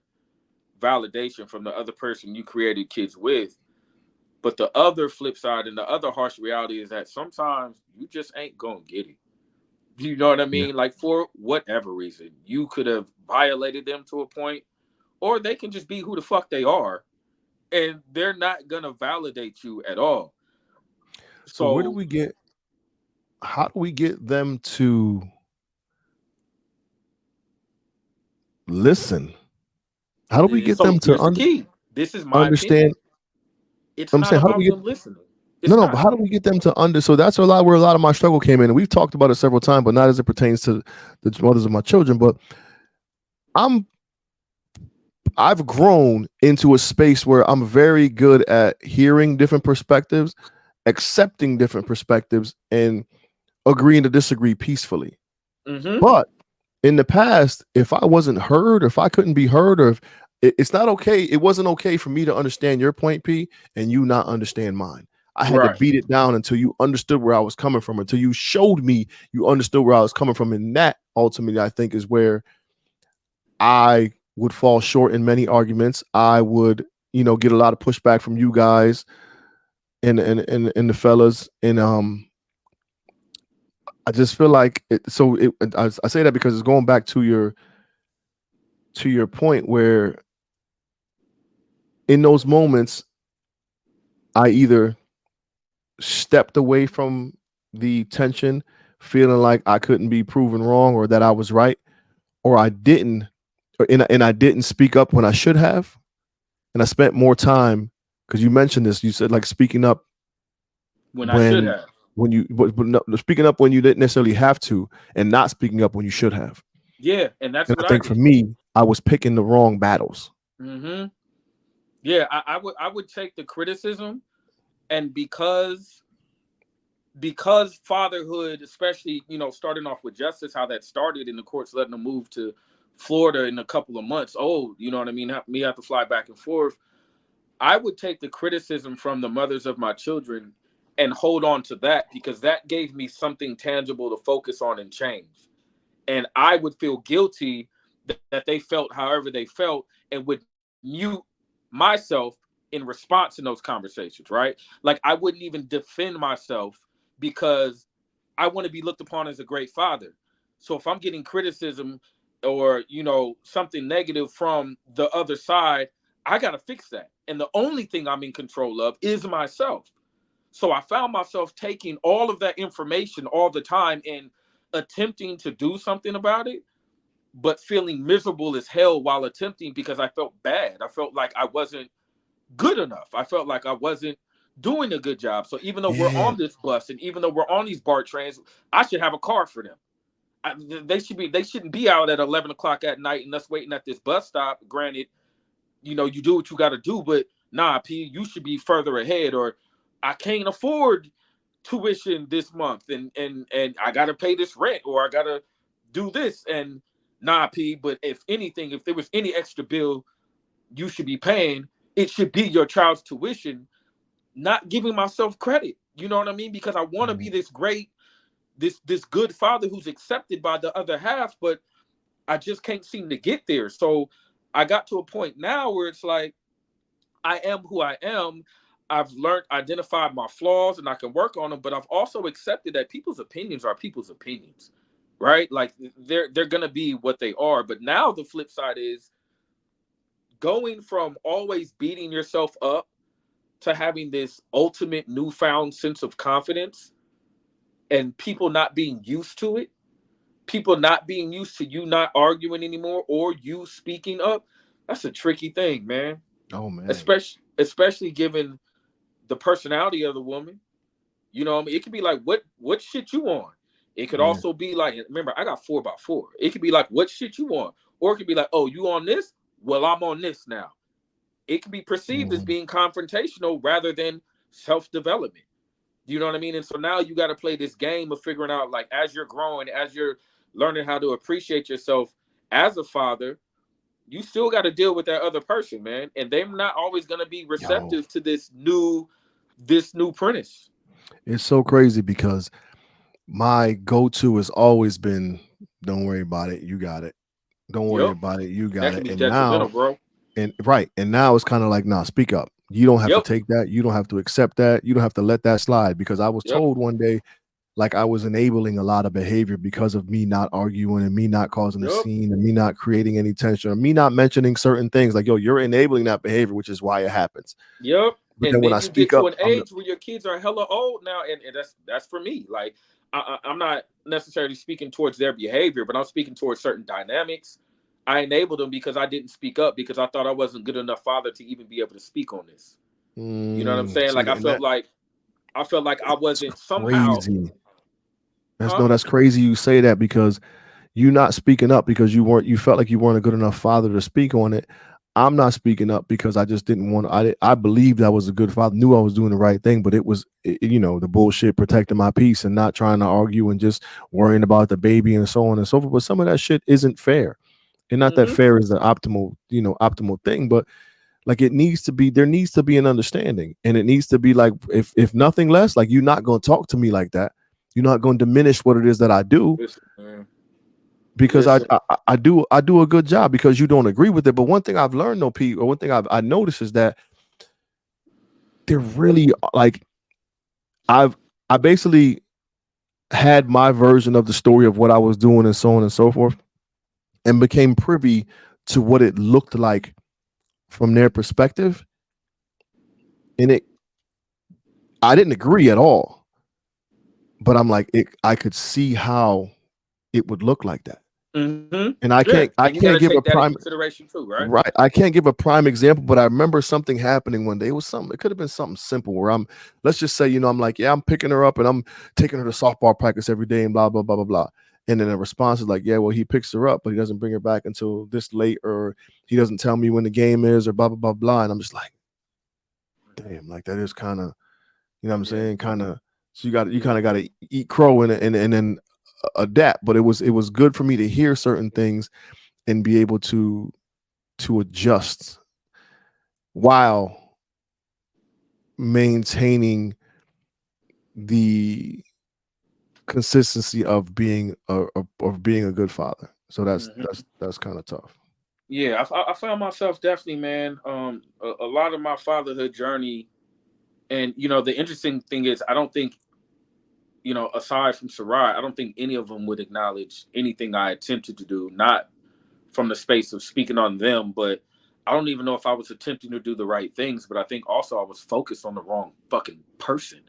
validation from the other person you created kids with. But the other flip side and the other harsh reality is that sometimes you just ain't gonna get it. You know what I Yeah. mean? Like for whatever reason, you could have violated them to a point, or they can just be who the fuck they are, and they're not gonna validate you at all. So where do So we get? How do we get them to listen? How do we get so them to here's the key. This is my opinion. understand? It's I'm not saying, how do we about get? them listening. No, It's no, but not. how do we get them to under? So that's where a lot of my struggle came in, and we've talked about it several times, but not as it pertains to the mothers of my children. But I'm I've grown into a space where I'm very good at hearing different perspectives, accepting different perspectives, and agreeing to disagree peacefully. Mm-hmm. But in the past, if I wasn't heard, or if I couldn't be heard, or if it's not okay, it wasn't okay for me to understand your point, P, and you not understand mine. I had to Right. beat it down until you understood where I was coming from, until you showed me you understood where I was coming from. And that ultimately, I think, is where I would fall short in many arguments. I would, get a lot of pushback from you guys and the fellas. And I just feel like I say that because it's going back to your point where in those moments I either stepped away from the tension, feeling like I couldn't be proven wrong or that I was right, or I didn't, and I didn't speak up when I should have, and I spent more time because you mentioned this. You said like speaking up when I should when have. but no, speaking up when you didn't necessarily have to, and not speaking up when you should have. Yeah, and that's And I what I think for did. me, I was picking the wrong battles. Hmm. Yeah, I would take the criticism, and because fatherhood, especially starting off with justice, how that started in the courts letting them move to Florida in a couple of months. Oh, you know what I mean? Me have to fly back and forth. I would take the criticism from the mothers of my children and hold on to that because that gave me something tangible to focus on and change. And I would feel guilty that they felt however they felt and would mute myself in response in those conversations, right? Like I wouldn't even defend myself because I want to be looked upon as a great father. So if I'm getting criticism or something negative from the other side, I got to fix that. And the only thing I'm in control of is myself. So I found myself taking all of that information all the time and attempting to do something about it, but feeling miserable as hell while attempting because I felt bad. I felt like I wasn't good enough. I felt like I wasn't doing a good job. So even though we're Yeah. on this bus and even though we're on these BART trains, I should have a car for them. They shouldn't be out at 11 o'clock at night and us waiting at this bus stop. Granted, you do what you got to do, but nah, P, you should be further ahead. Or I can't afford tuition this month, and I got to pay this rent, or I got to do this. And nah, P, but if anything, if there was any extra bill you should be paying, it should be your child's tuition. Not giving myself credit, you know what I mean? Because I want to be Mhm. this great, this good father who's accepted by the other half, but I just can't seem to get there. So I got to a point now where it's like I am who I am. I've learned identify my flaws and I can work on them, but I've also accepted that people's opinions are people's opinions, right? Like they're gonna be what they are. But now the flip side is going from always beating yourself up to having this ultimate newfound sense of confidence and people not being used to it, people not being used to you not arguing anymore or you speaking up. That's a tricky thing, man. Oh man. Especially given the personality of the woman. You know what I mean? It could be like, what shit you on? It could Yeah. also be like, remember, I got 4x4. It could be like, what shit you on? Or it could be like, oh, you on this? Well, I'm on this now. It can be perceived as Mhm. being confrontational rather than self-development. You know what I mean? And so now you got to play this game of figuring out, like, as you're growing, as you're learning how to appreciate yourself as a father, you still got to deal with that other person, man. And they're not always going to be Yo, receptive to this new Prentice. it's so crazy because my go-to has always been, "Don't worry about it, you got it. Don't worry Yep. about it, you And that got can it." be And now, detrimental, bro. and right, and now it's kind of like, "Nah, speak up. You don't have to Yep. take that. You don't have to accept that. You don't have to let that slide." Because I was Yep. told one day, like I was enabling a lot of behavior because of me not arguing and me not causing a Yep. scene and me not creating any tension or me not mentioning certain things. Like, yo, you're enabling that behavior, which is why it happens. Yep. But And then when then I you get speak to up, an I'm the, age where your kids are hella old now, and that's for me. Like I'm not necessarily speaking towards their behavior, but I'm speaking towards certain dynamics. I enabled them because I didn't speak up because I thought I wasn't good enough father to even be able to speak on this. You know what I'm saying? see, Like and I felt like I that's wasn't somehow, crazy. That's huh? no, that's crazy. You say that because you not speaking up because you felt like you weren't a good enough father to speak on it. I'm not speaking up because I just didn't want. I believed I was a good father, knew I was doing the right thing, but it was the bullshit protecting my peace and not trying to argue and just worrying about the baby and so on and so forth. But some of that shit isn't fair, and not that Mm-hmm. fair is the optimal thing, but like it needs to be. There needs to be an understanding, and it needs to be like if nothing less, like you're not going to talk to me like that. You're not going to diminish what it is that I do Listen, man. because Listen. I do a good job because you don't agree with it. But one thing I've learned, though, Pete, or one thing I noticed is that they're really like I've I basically had my version of the story of what I was doing and so on and so forth, and became privy to what it looked like from their perspective, and I didn't agree at all, but I'm like, I could see how it would look like that. And Yeah, and you I got to can't take give a that in prime consideration too, right? right. I can't give a prime example, but I remember something happening one day. It was something, it could have been something simple where let's just say, I'm like, yeah, I'm picking her up and I'm taking her to softball practice every day and blah, blah, blah, blah, blah. And then the response is like, yeah, well, he picks her up, but he doesn't bring her back until this late, or he doesn't tell me when the game is, or blah, blah, blah, blah. And I'm just like, damn, like that is kind of, what I'm Yeah, saying? Kind of, so you yeah. kind of got to eat crow and then adapt. But it was good for me to hear certain things and be able to adjust while maintaining the consistency of being of being a good father. So Hmm. that's kind of tough. Yeah, I found myself definitely, man. A lot of my fatherhood journey, and the interesting thing is, I don't think, aside from Sarai, I don't think any of them would acknowledge anything I attempted to do. Not from the space of speaking on them, but I don't even know if I was attempting to do the right things. But I think also I was focused on the wrong fucking person.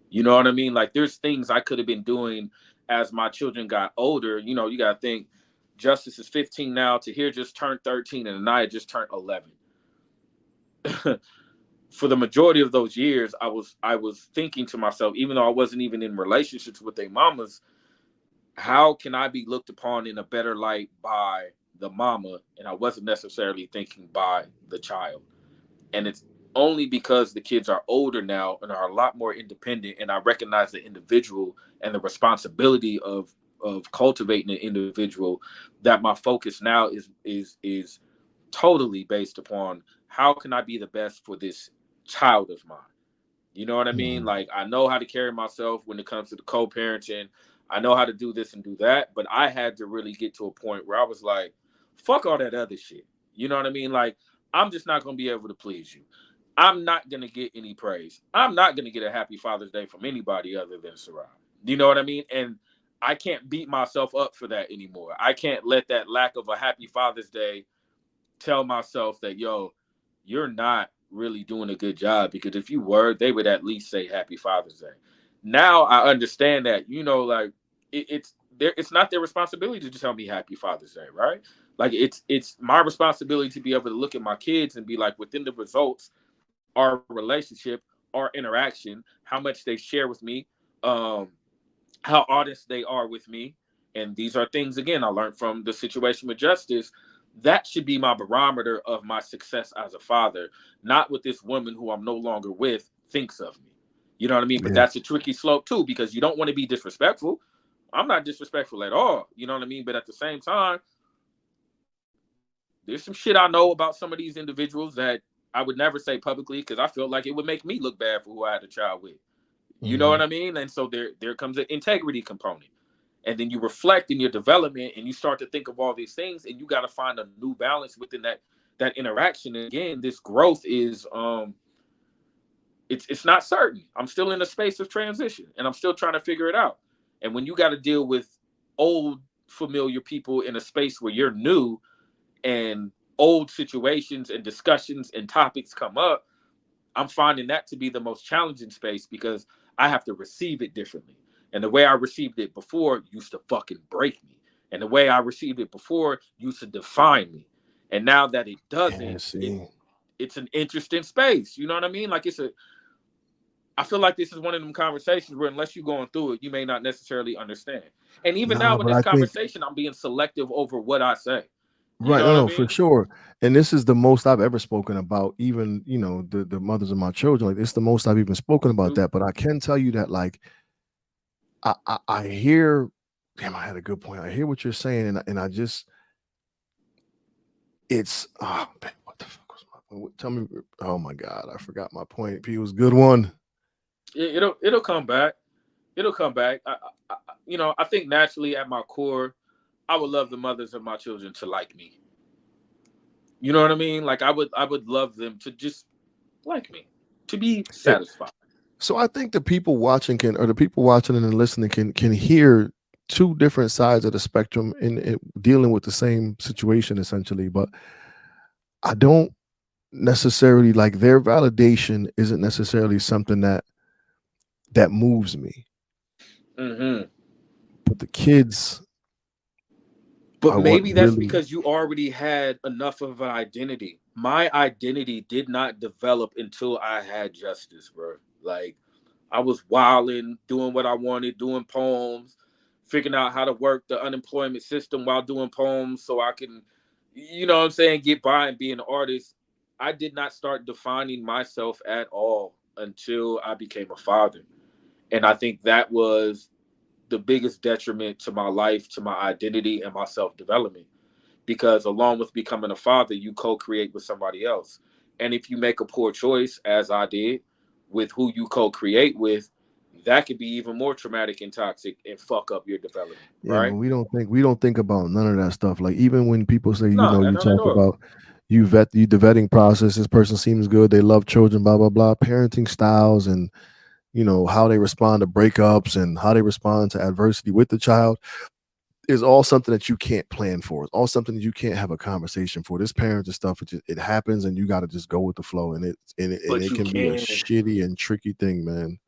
You know what I mean? Like there's things I could have been doing as my children got older. You got to think Justice is 15 now. Tahir just turned 13, and Anaya just turned 11. For the majority of those years, I was thinking to myself, even though I wasn't even in relationships with their mamas, how can I be looked upon in a better light by the mama? And I wasn't necessarily thinking by the child. And it's only because the kids are older now and are a lot more independent, and I recognize the individual and the responsibility of cultivating an individual, that my focus now is totally based upon how can I be the best for this child of mine. You know what I mean? Mhm. Like I know how to carry myself when it comes to the co-parenting. I know how to do this and do that, but I had to really get to a point where I was like, fuck all that other shit. You know what I mean? Like I'm just not going to be able to please you. I'm not going to get any praise. I'm not going to get a happy Father's Day from anybody other than Sarai. You know what I mean? And I can't beat myself up for that anymore. I can't let that lack of a happy Father's Day tell myself that, yo, you're not really doing a good job, because if you were, they would at least say Happy Father's Day. Now I understand that, like it's not their responsibility to tell me Happy Father's Day, right? Like it's my responsibility to be able to look at my kids and be like, within the results, our relationship, our interaction, how much they share with me, um, how honest they are with me. And these are things, again, I learned from the situation with Justice. That should be my barometer of my success as a father, not what this woman who I'm no longer with thinks of me. You know what I mean? But Yeah. that's a tricky slope too, because you don't want to be disrespectful. I'm not disrespectful at all. You know what I mean? But at the same time, there's some shit I know about some of these individuals that I would never say publicly, because I feel like it would make me look bad for who I had a child with. You know what Mhm. I mean? And so there comes an integrity component. And then you reflect in your development and you start to think of all these things, and you got to find a new balance within that interaction. And again, this growth is it's not certain. I'm still in a space of transition and I'm still trying to figure it out. And when you got to deal with old familiar people in a space where you're new, and old situations and discussions and topics come up, I'm finding that to be the most challenging space, because I have to receive it differently. And the way I received it before used to fucking break me. And the way I received it before used to define me. And now that it Yeah, doesn't, see. it's an interesting space. You know what I mean? Like I feel like this is one of them conversations where, unless you're going through it, you may not necessarily understand. And even now Nah, in but this I think conversation, I'm being selective over what I say. You right, know no, what I no, for mean? sure. And this is the most I've ever spoken about, even, the mothers of my children. Like it's the most I've even spoken about that. But I can tell you that, like, I hear, damn, I had a good point. I hear what you're saying, and I just, it's, oh, man, what the fuck was my point? Tell me, oh my God, I forgot my point. P was a good one. It'll come back. It'll come back. I think naturally at my core, I would love the mothers of my children to like me. You know what I mean? Like I would love them to just like me, to be Yeah. satisfied. So I think the people watching and listening can hear two different sides of the spectrum in dealing with the same situation essentially. But I don't necessarily like their validation isn't necessarily something that moves me. Mm-hmm. but the kids But are what maybe that's really. because you already had enough of an identity. My identity did not develop until I had justice, bro. Like I was wilding, doing what I wanted, doing poems, figuring out how to work the unemployment system while doing poems so I can, you know what I'm saying, get by and be an artist. I did not start defining myself at all until I became a father. And I think that was the biggest detriment to my life, to my identity, and my self development. Because along with becoming a father, you co create with somebody else. And if you make a poor choice, as I did, with who you co create with, that could be even more traumatic and toxic and fuck up your development, Yeah, but right? we don't think about none of that stuff. Like even when people say, No, you none at talk all. about the vetting process, this person seems good, they love children, blah blah blah, parenting styles and how they respond to breakups and how they respond to adversity with the child is all something that you can't plan for. It's all something that you can't have a conversation for. This parenting stuff, it happens and you got to just go with the flow and But it you can be a can. shitty and tricky thing, man.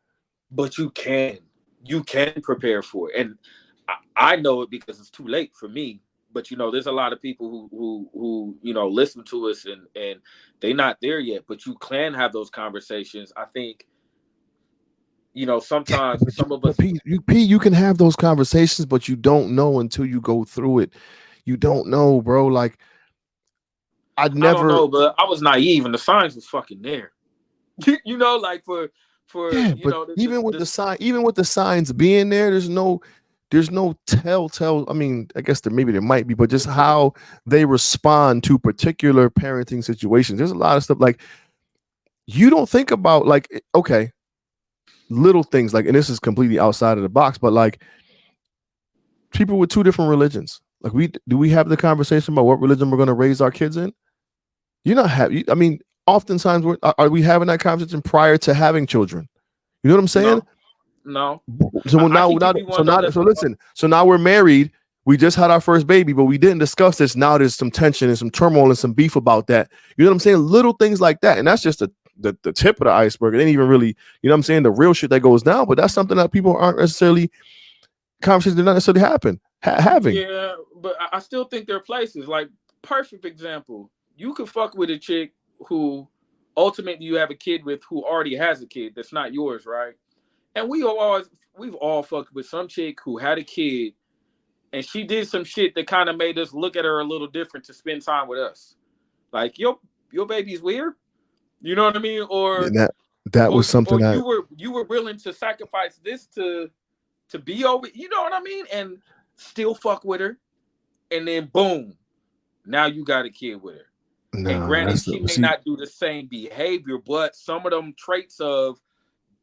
But you can. You can prepare for it. And I know it because it's too late for me. But there's a lot of people who listen to us and they not there yet. But you can have those conversations. I think sometimes But some of but us. Pete, you can have those conversations, but you don't know until you go through it. You don't know, bro. Like I'd I don't never. know, but I was naive and the signs was fucking there. Like for Yeah, but the even with the signs being there, there's no telltale. I mean, I guess there might be, but just how they respond to particular parenting situations. There's a lot of stuff like you don't think about. Like, okay, little things like, and this is completely outside of the box, but like people with two different religions. Like, we have the conversation about what religion we're going to raise our kids in? You're not having. I mean, oftentimes are we having that conversation prior to having children? You know what I'm saying? no, no. So I now, can give you one though so that's listen. So now we're married. We just had our first baby, but we didn't discuss this. Now there's some tension and some turmoil and some beef about that. You know what I'm saying? Little things like that, and that's just the tip of the iceberg. It ain't even really, what I'm saying, the real shit that goes down. But that's something that people aren't necessarily conversations that not necessarily having. yeah, but I still think there are places like perfect example. You could fuck with a chick who ultimately you have a kid with who already has a kid that's not yours, right? And we've all fucked with some chick who had a kid and she did some shit that kind of made us look at her a little different to spend time with us. Like your baby's weird, you know what I mean? And that was something Or that. you were willing to sacrifice this to be over, you know what I mean? And still fuck with her, and then boom, now you got a kid with her. And Nah, granted, that's she the may see. not do the same behavior, but some of them traits of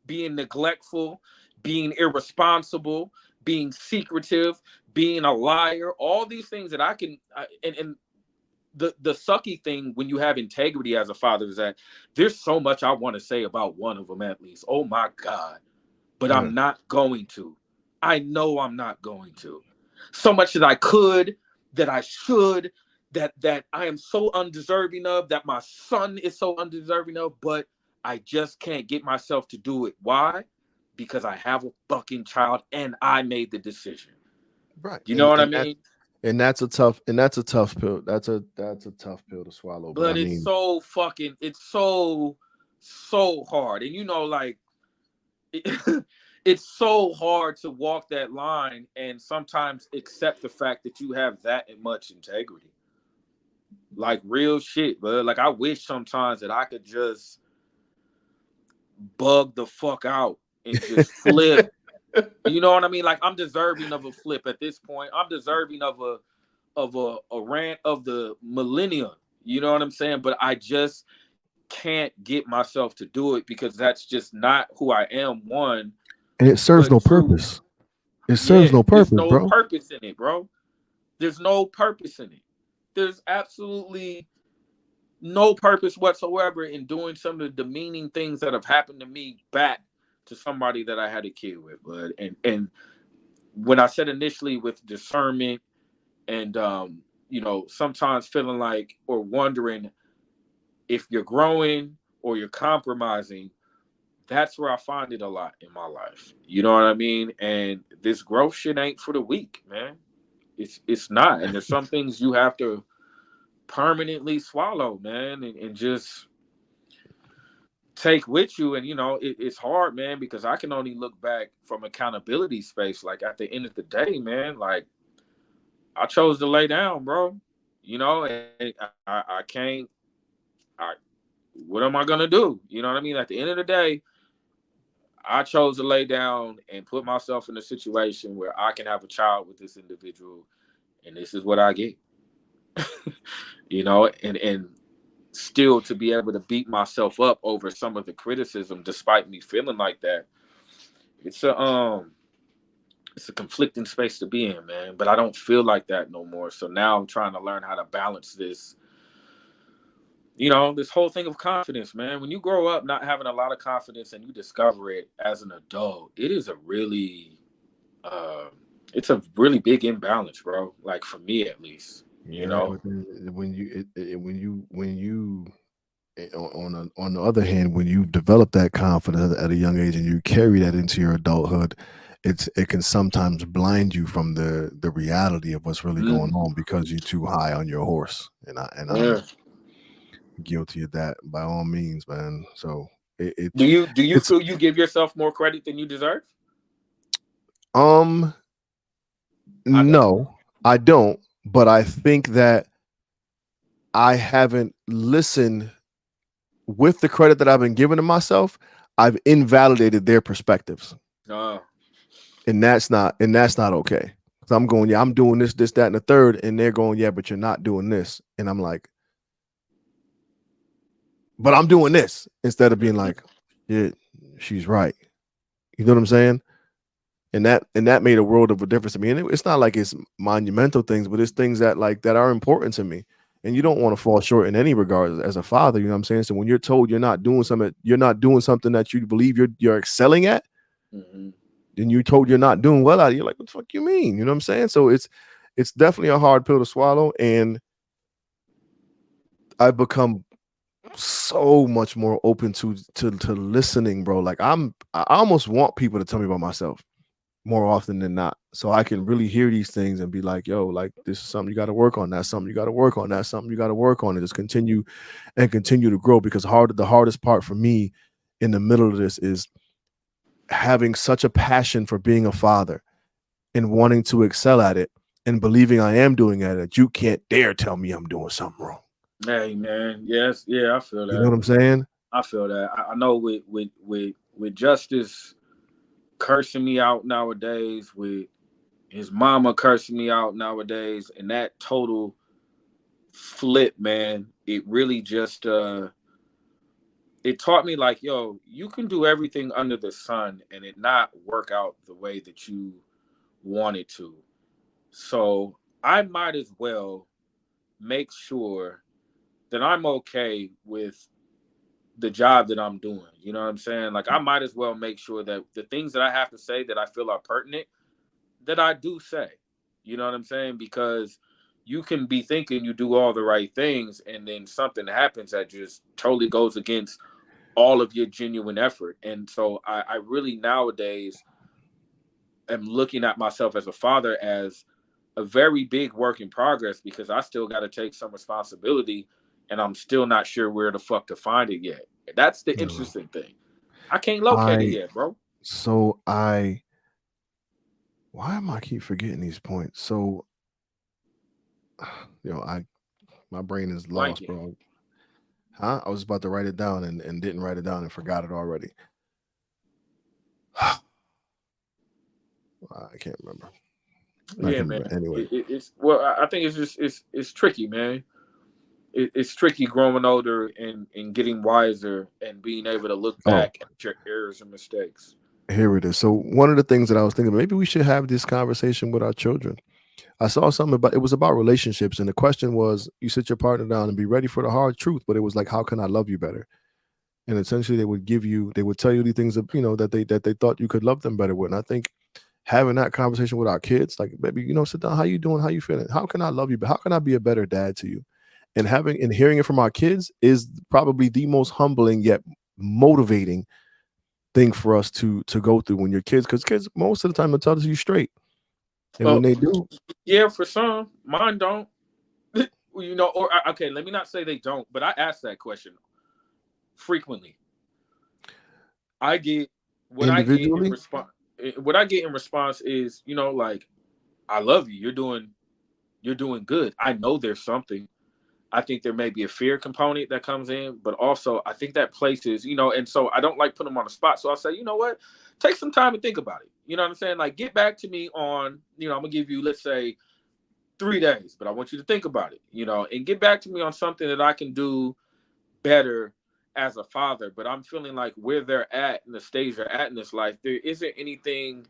being neglectful, being irresponsible, being secretive, being a liar, all these things that and the sucky thing when you have integrity as a father is that there's so much I want to say about one of them at least. Oh my God. But Yeah. I'm not going to. I know I'm not going to. So much that I could, that I should, that I am so undeserving of, that my son is so undeserving of, but I just can't get myself to do it. Why? Because I have a fucking child and I made the decision. Right. You know what I mean? And that's a tough pill. That's a tough pill to swallow. But I But mean, it's so hard. And like it's so hard to walk that line and sometimes accept the fact that you have that much integrity. Like real shit, but like I wish sometimes that I could just bug the fuck out and just flip. You know what I mean? Like I'm deserving of a flip at this point. I'm deserving of a rant of the millennium. You know what I'm saying? But I just can't get myself to do it because that's just not who I am. One, and it serves but no two, purpose. It serves yeah, no there's purpose, no bro. purpose in it, bro. There's no purpose in it. There's absolutely no purpose whatsoever in doing some of the demeaning things that have happened to me back to somebody that I had a kid with, bud. And when I said initially with discernment and sometimes feeling like or wondering if you're growing or you're compromising, that's where I find it a lot in my life. You know what I mean? And this growth shit ain't for the weak, man. It's not. And there's some things you have to permanently swallow, man, and just take with you. And it's hard, man, because I can only look back from accountability space. Like at the end of the day, man, like I chose to lay down, bro. And I can't. I what am I gonna do? You know what I mean? At the end of the day, I chose to lay down and put myself in a situation where I can have a child with this individual, and this is what I get. And still to be able to beat myself up over some of the criticism, despite me feeling like that. It's a conflicting space to be in, man. But I don't feel like that no more. So now I'm trying to learn how to balance this. This whole thing of confidence, man. When you grow up not having a lot of confidence and you discover it as an adult, uh, it's a really big imbalance, bro. Like for me, at least. You Yeah, know. but then when you on the other hand, when you develop that confidence at a young age and you carry that into your adulthood, it can sometimes blind you from the reality of what's really going Mhm. on because you're too high on your horse. I'm Yeah. guilty of that by all means, man. So it Do you it's feel you give yourself more credit than you deserve? um I don't. no, I don't, but I think that I haven't listened with the credit that I've been giving to myself. I've invalidated their perspectives. Uh, And that's not okay. So I'm going, yeah, I'm doing this, that, and the third, and they're going, yeah, but you're not doing this. And I'm like, but I'm doing this instead of being mhm. like, yeah, she's right. You know what I'm saying? And that made a world of a difference to me. And it's not like it's monumental things, but it's things that are important to me. And you don't want to fall short in any regard as a father. You know what I'm saying? So when you're told you're not doing something that you believe you're excelling at, Mhm. then you're told you're not doing well at it. You're like, what the fuck you mean? You know what I'm saying? So it's definitely a hard pill to swallow. And I've become so much more open to listening, bro. Like I almost want people to tell me about myself more often than not. So I can really hear these things and be like, yo, like this is something you got to work on. That's something you got to work on. That's something you got to work on. And just continue to grow because the hardest part for me in the middle of this is having such a passion for being a father and wanting to excel at it and believing I am doing it that you can't dare tell me I'm doing something wrong. Hey man, yes, yeah, I feel You know that. what I'm saying? I feel that. I know with Justice cursing me out nowadays, with his mama cursing me out nowadays, and that total flip, man, it really just it taught me like, yo, you can do everything under the sun and it not work out the way that you want it to. So I might as well make sure that I'm okay with the job that I'm doing. You know what I'm saying? Like I might as well make sure that the things that I have to say that I feel are pertinent, that I do say. You know what I'm saying? Because you can be thinking you do all the right things and then something happens that just totally goes against all of your genuine effort. And so I really nowadays am looking at myself as a father as a very big work in progress because I still got to take some responsibility and I'm still not sure where the fuck to find it yet. That's the No. interesting thing. I can't locate it I yet, bro. so I why am I keep forgetting these points? So I my brain is lost, Blanking. bro. Huh? I was about to write it down and didn't write it down and forgot it already. I can't remember. I Yeah, can man. remember anyway. It's well, I think it's just it's tricky, man. It's tricky growing older and getting wiser and being able to look Oh, back at your errors and mistakes. here it is. So one of the things that I was thinking, maybe we should have this conversation with our children. I saw something about it was about relationships, and the question was, you sit your partner down and be ready for the hard truth. But it was like, how can I love you better? And essentially, they would tell you the things that they thought you could love them better with. And I think having that conversation with our kids, like, baby, sit down, how you doing, how you feeling, how can I love you, how can I be a better dad to you? And having and hearing it from our kids is probably the most humbling yet motivating thing for us to go through when your kids, because kids most of the time will tell us you straight, and Uh, when they do, yeah, for some, mine don't. You know, or okay, let me not say they don't, but I ask that question frequently. I get what I get in individually, response. What I get in response is, like, I love you. You're doing good. I know there's something. I think there may be a fear component that comes in, but also I think that places, and so I don't like putting them on the spot. So I'll say, you know what? Take some time and think about it. You know what I'm saying? Like, get back to me on, I'm gonna give you, let's say, 3 days, but I want you to think about it, and get back to me on something that I can do better as a father. But I'm feeling like where they're at in the stage they're at in this life, there isn't anything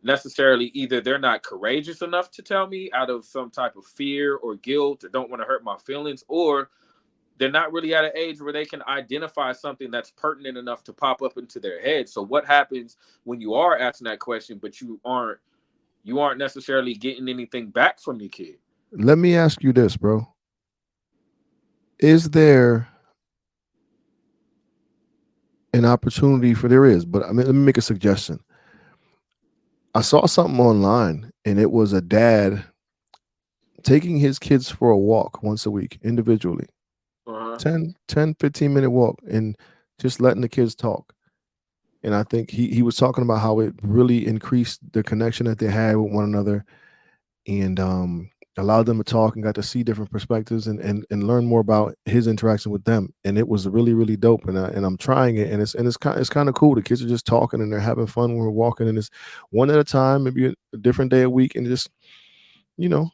necessarily. Either they're not courageous enough to tell me out of some type of fear or guilt or don't want to hurt my feelings, or they're not really at an age where they can identify something that's pertinent enough to pop up into their head. So what happens when you are asking that question, but you aren't necessarily getting anything back from your kid? let me ask you this, bro. Is there an opportunity for there is, but I mean, let me make a suggestion. I saw something online and it was a dad taking his kids for a walk once a week individually, Uh-huh. 10, 10, 15 minute walk, and just letting the kids talk. And I think he was talking about how it really increased the connection that they had with one another, and allowed them to talk and got to see different perspectives, and learn more about his interaction with them. And it was really really dope. And I'm trying it, and it's kind of cool. The kids are just talking and they're having fun when we're walking, and it's one at a time, maybe a different day a week, and just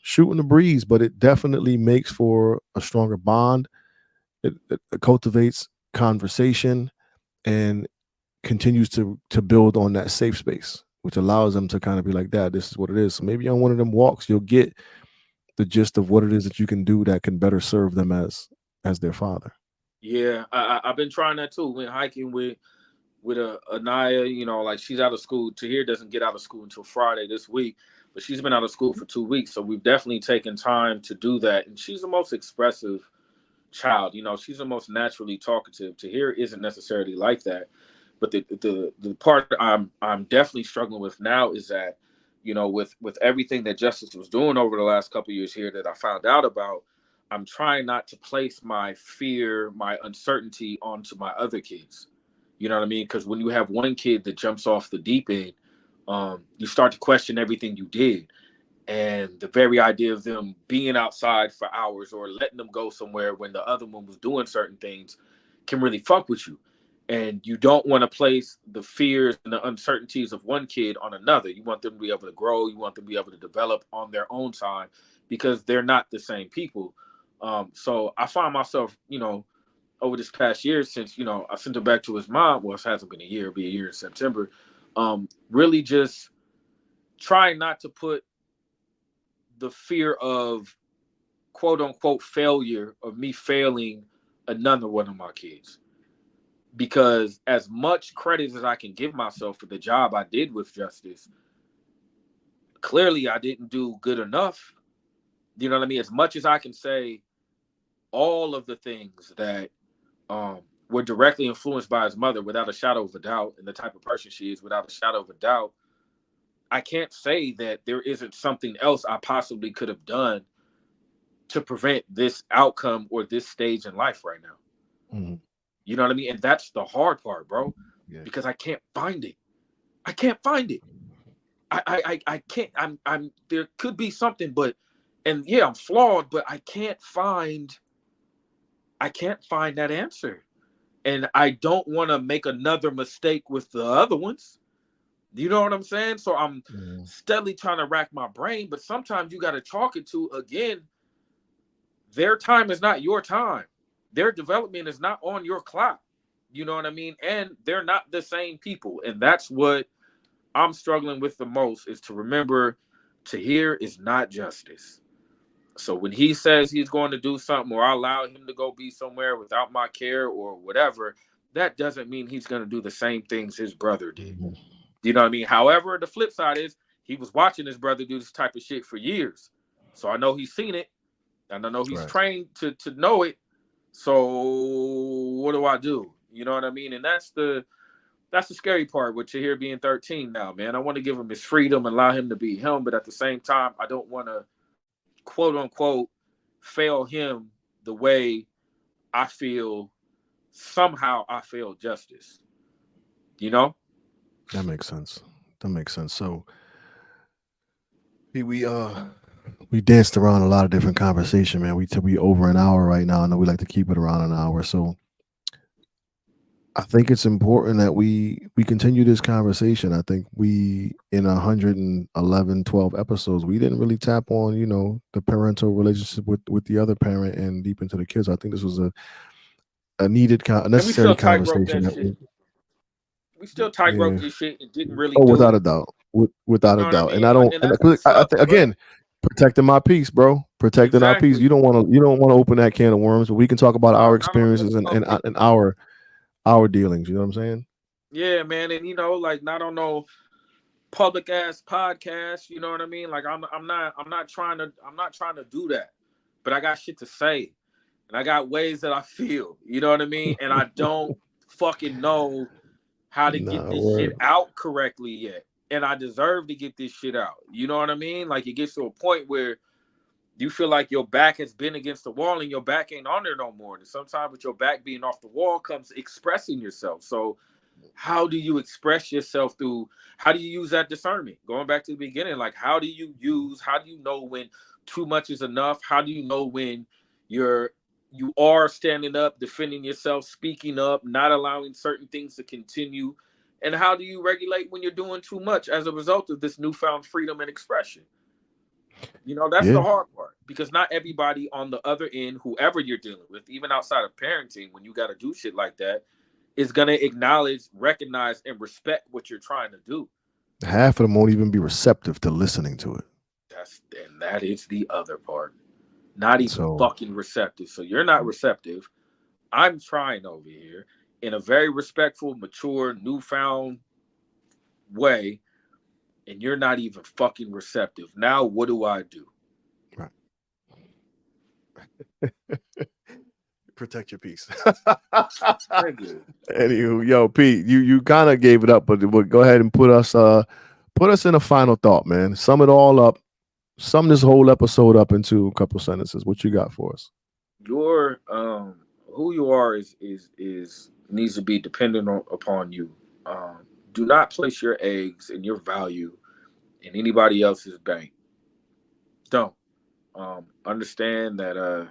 shooting the breeze. But it definitely makes for a stronger bond. It cultivates conversation and continues to build on that safe space, which allows them to kind of be like, Dad, this is what it is. So maybe on one of them walks, you'll get the gist of what it is that you can do that can better serve them as their father. Yeah, I've been trying that too. Went hiking with a Anaya, like she's out of school. Tahir doesn't get out of school until Friday this week, but she's been out of school for 2 weeks. So we've definitely taken time to do that. And she's the most expressive child. She's the most naturally talkative. Tahir isn't necessarily like that. But the part I'm definitely struggling with now is that, with everything that Justice was doing over the last couple of years here that I found out about, I'm trying not to place my fear, my uncertainty onto my other kids. You know what I mean? Because when you have one kid that jumps off the deep end, you start to question everything you did. And the very idea of them being outside for hours or letting them go somewhere when the other one was doing certain things can really fuck with you. And you don't want to place the fears and the uncertainties of one kid on another. You want them to be able to grow. You want them to be able to develop on their own time because they're not the same people. So I find myself, over this past year since, I sent him back to his mom. Well, it hasn't been a year, it'll be a year in September. Really just trying not to put the fear of quote unquote failure of me failing another one of my kids. Because as much credit as I can give myself for the job I did with Justice, clearly I didn't do good enough. You know what I mean? As much as I can say all of the things that were directly influenced by his mother without a shadow of a doubt, and the type of person she is without a shadow of a doubt, I can't say that there isn't something else I possibly could have done to prevent this outcome or this stage in life right now. Mhm. You know what I mean? And that's the hard part, bro, Yeah. because I can't find it. I can't find it. I can't. I'm. There could be something, but, and yeah, I'm flawed, but I can't find. I can't find that answer, and I don't want to make another mistake with the other ones. You know what I'm saying? So I'm Mhm. steadily trying to rack my brain, but sometimes you got to chalk it to, again, their time is not your time. Their development is not on your clock. You know what I mean? And they're not the same people. And that's what I'm struggling with the most, is to remember Tahir is not Justice. So when he says he's going to do something, or I allow him to go be somewhere without my care or whatever, that doesn't mean he's going to do the same things his brother did. Mhm. You know what I mean? However, the flip side is he was watching his brother do this type of shit for years. So I know he's seen it, and I know he's Right. trained to know it. So what do I do? You know what I mean? And That's the scary part with Tahir being 13 now, man. I want to give him his freedom, allow him to be him, but at the same time, I don't want to quote unquote fail him the way I feel somehow I failed justice. You know? That makes sense. That makes sense. So we danced around a lot of different conversation, man. We over an hour right now. I know we like to keep it around an hour. So I think it's important that we continue this conversation. I think we in 111, 12 episodes, we didn't really tap on, the parental relationship with the other parent and deep into the kids. I think this was a needed, a And we necessary still tightrope conversation that that shit. We still tightrope yeah. this shit and didn't really Oh, do without it. a doubt, You without a know what I doubt. And mean? I Like, don't, and and that's what sucks. But again, protecting my peace, bro. Protecting our peace. exactly. You don't want to open that can of worms. But we can talk about our No, not on no experiences and public. our dealings. You know what I'm saying? Yeah, man. And like not on no public ass podcast. You know what I mean? Like I'm not trying to do that. But I got shit to say. And I got ways that I feel. You know what I mean? And I don't fucking know how to get Nah, this shit word. out correctly yet. And I deserve to get this shit out. You know what I mean? Like it gets to a point where you feel like your back has been against the wall and your back ain't on there no more. And sometimes with your back being off the wall comes expressing yourself. So how do you express yourself through, how do you use that discernment? Going back to the beginning, like how do you know when too much is enough? How do you know when you're you are standing up, defending yourself, speaking up, not allowing certain things to continue? And how do you regulate when you're doing too much as a result of this newfound freedom and expression? That's Yeah, the hard part because not everybody on the other end, whoever you're dealing with, even outside of parenting, when you got to do shit like that, is going to acknowledge, recognize, and respect what you're trying to do. half of them won't even be receptive to listening to it. That is the other part. Not even So fucking receptive. So you're not receptive. I'm trying over here in a very respectful, mature, newfound way, and you're not even fucking receptive. Now what do I do? right. Protect your peace. Nigga, Anywho, yo, Pete, you kind of gave it up, but go ahead and put us in a final thought, man. Sum it all up. Sum this whole episode up into a couple sentences. What you got for us? your who you are is needs to be dependent upon you. Do not place your eggs and your value in anybody else's bank. Don't. Understand that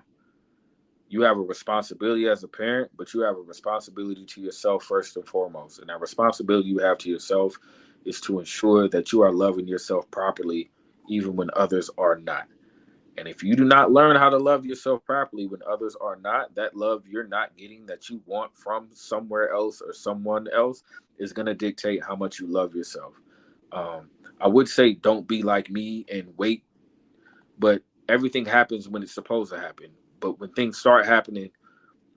you have a responsibility as a parent, but you have a responsibility to yourself first and foremost. And that responsibility you have to yourself is to ensure that you are loving yourself properly, even when others are not. And if you do not learn how to love yourself properly when others are not, that love you're not getting that you want from somewhere else or someone else is going to dictate how much you love yourself. Um, I would say don't be like me and wait, but everything happens when it's supposed to happen. But when things start happening,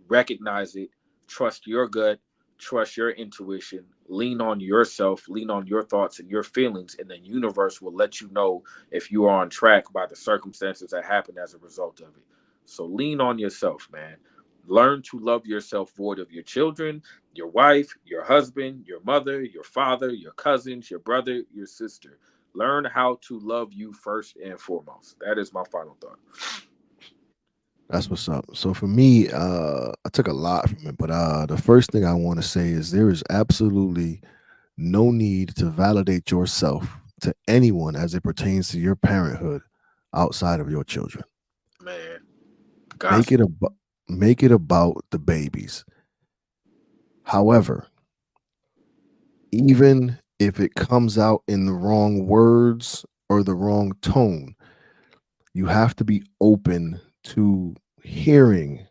recognize it, trust your gut, trust your intuition, lean on yourself, lean on your thoughts and your feelings, and the universe will let you know if you are on track by the circumstances that happen as a result of it. So lean on yourself, man. Learn to love yourself void of your children, your wife, your husband, your mother, your father, your cousins, your brother, your sister. Learn how to love you first and foremost. That is my final thought. That's what's up. So for me, I took a lot from it, but the first thing I want to say is there is absolutely no need to validate yourself to anyone as it pertains to your parenthood outside of your children. Man, Make it gospel. about make it about the babies. However, even if it comes out in the wrong words or the wrong tone, you have to be open to hearing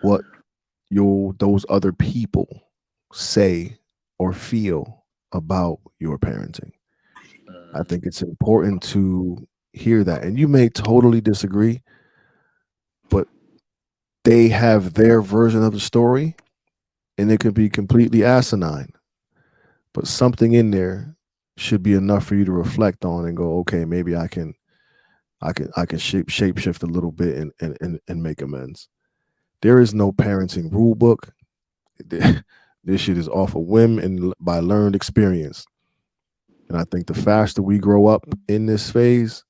what those other people say or feel about your parenting. I Mm, think it's important to hear that. And you may totally disagree, but they have their version of the story and it could be completely asinine. But something in there should be enough for you to reflect on and go, okay, maybe I can shape shift a little bit and make amends. There is no parenting rule book. This shit is off a whim and by learned experience. And I think the faster we grow up in this phase,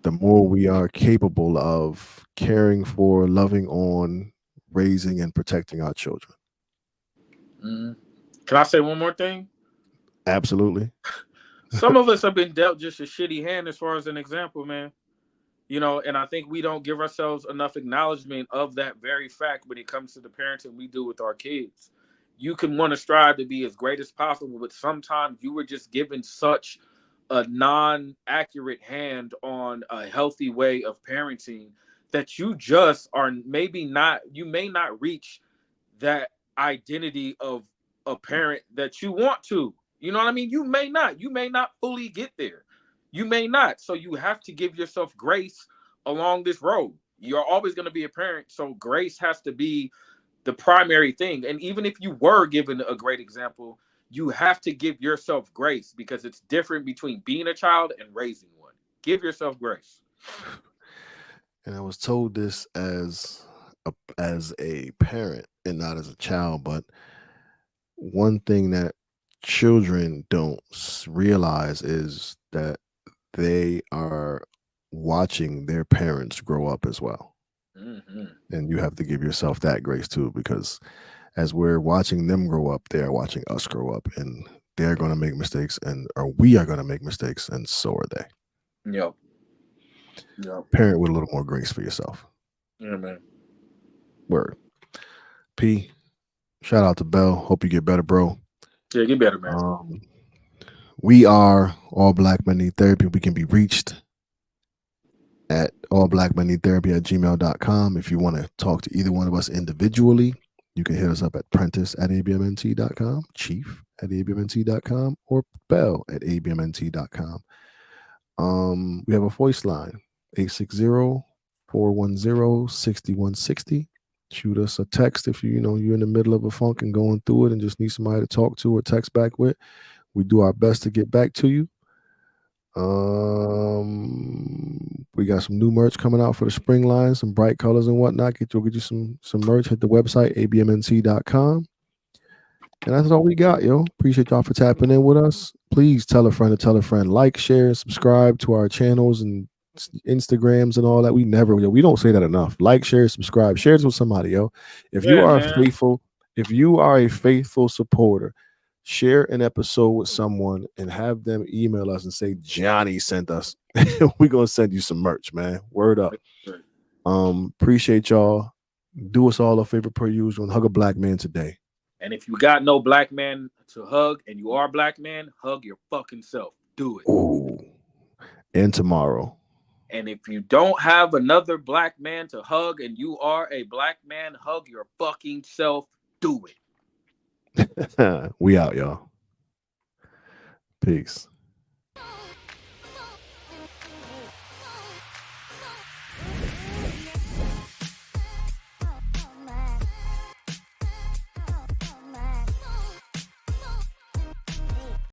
the more we are capable of caring for, loving on, raising, and protecting our children. Mm. Can I say one more thing? Absolutely. Some of us have been dealt just a shitty hand as far as an example, man. You know, and I think we don't give ourselves enough acknowledgement of that very fact when it comes to the parenting we do with our kids. You can want to strive to be as great as possible, but sometimes you were just given such a non-accurate hand on a healthy way of parenting that you just are maybe not, you may not reach that identity of a parent that you want to. You know what I mean? You may not fully get there. You may not. So you have to give yourself grace along this road. You're always going to be a parent, so grace has to be the primary thing. And even if you were given a great example, you have to give yourself grace because it's different between being a child and raising one. Give yourself grace. And I was told this as a parent and not as a child, but one thing that children don't realize is that they are watching their parents grow up as well. Mm-hmm. And you have to give yourself that grace too, because as we're watching them grow up, they're watching us grow up, and they're going to make mistakes, and or we are going to make mistakes, and so are they. Yep. Yep. Parent with a little more grace for yourself. Yeah, man. Word. P. Shout out to Bell. Hope you get better, bro. Yeah, get better, man. Um, we are All Black Men Need Therapy. We can be reached at allblackmenneedtherapy at gmail.com. If you want to talk to either one of us individually, you can hit us up at Prentice at abmnt.com, Chief at abmnt.com, or Bell at abmnt.com. We have a voice line, 860-410-6160. Shoot us a text if you're in the middle of a funk and going through it and just need somebody to talk to or text back with. We do our best to get back to you. We got some new merch coming out for the spring line, some bright colors and whatnot. Get you some merch. Hit the website, abmnt.com. And that's all we got, yo. Appreciate y'all for tapping in with us. Please tell a friend to tell a friend. Like, share, subscribe to our channels and Instagrams and all that. We don't say that enough. Like, share, subscribe. Share this with somebody, yo. If you Yeah, are a man. faithful, if you are a faithful supporter, share an episode with someone and have them email us and say Johnny sent us. We're gonna send you some merch, man. Word up. Appreciate y'all. Do us all a favor per usual and hug a black man today. And if you got no black man to hug and you are a black man, hug your fucking self. Do it. Ooh. And tomorrow. And if you don't have another black man to hug and you are a black man, hug your fucking self. Do it. We out, y'all. Peace.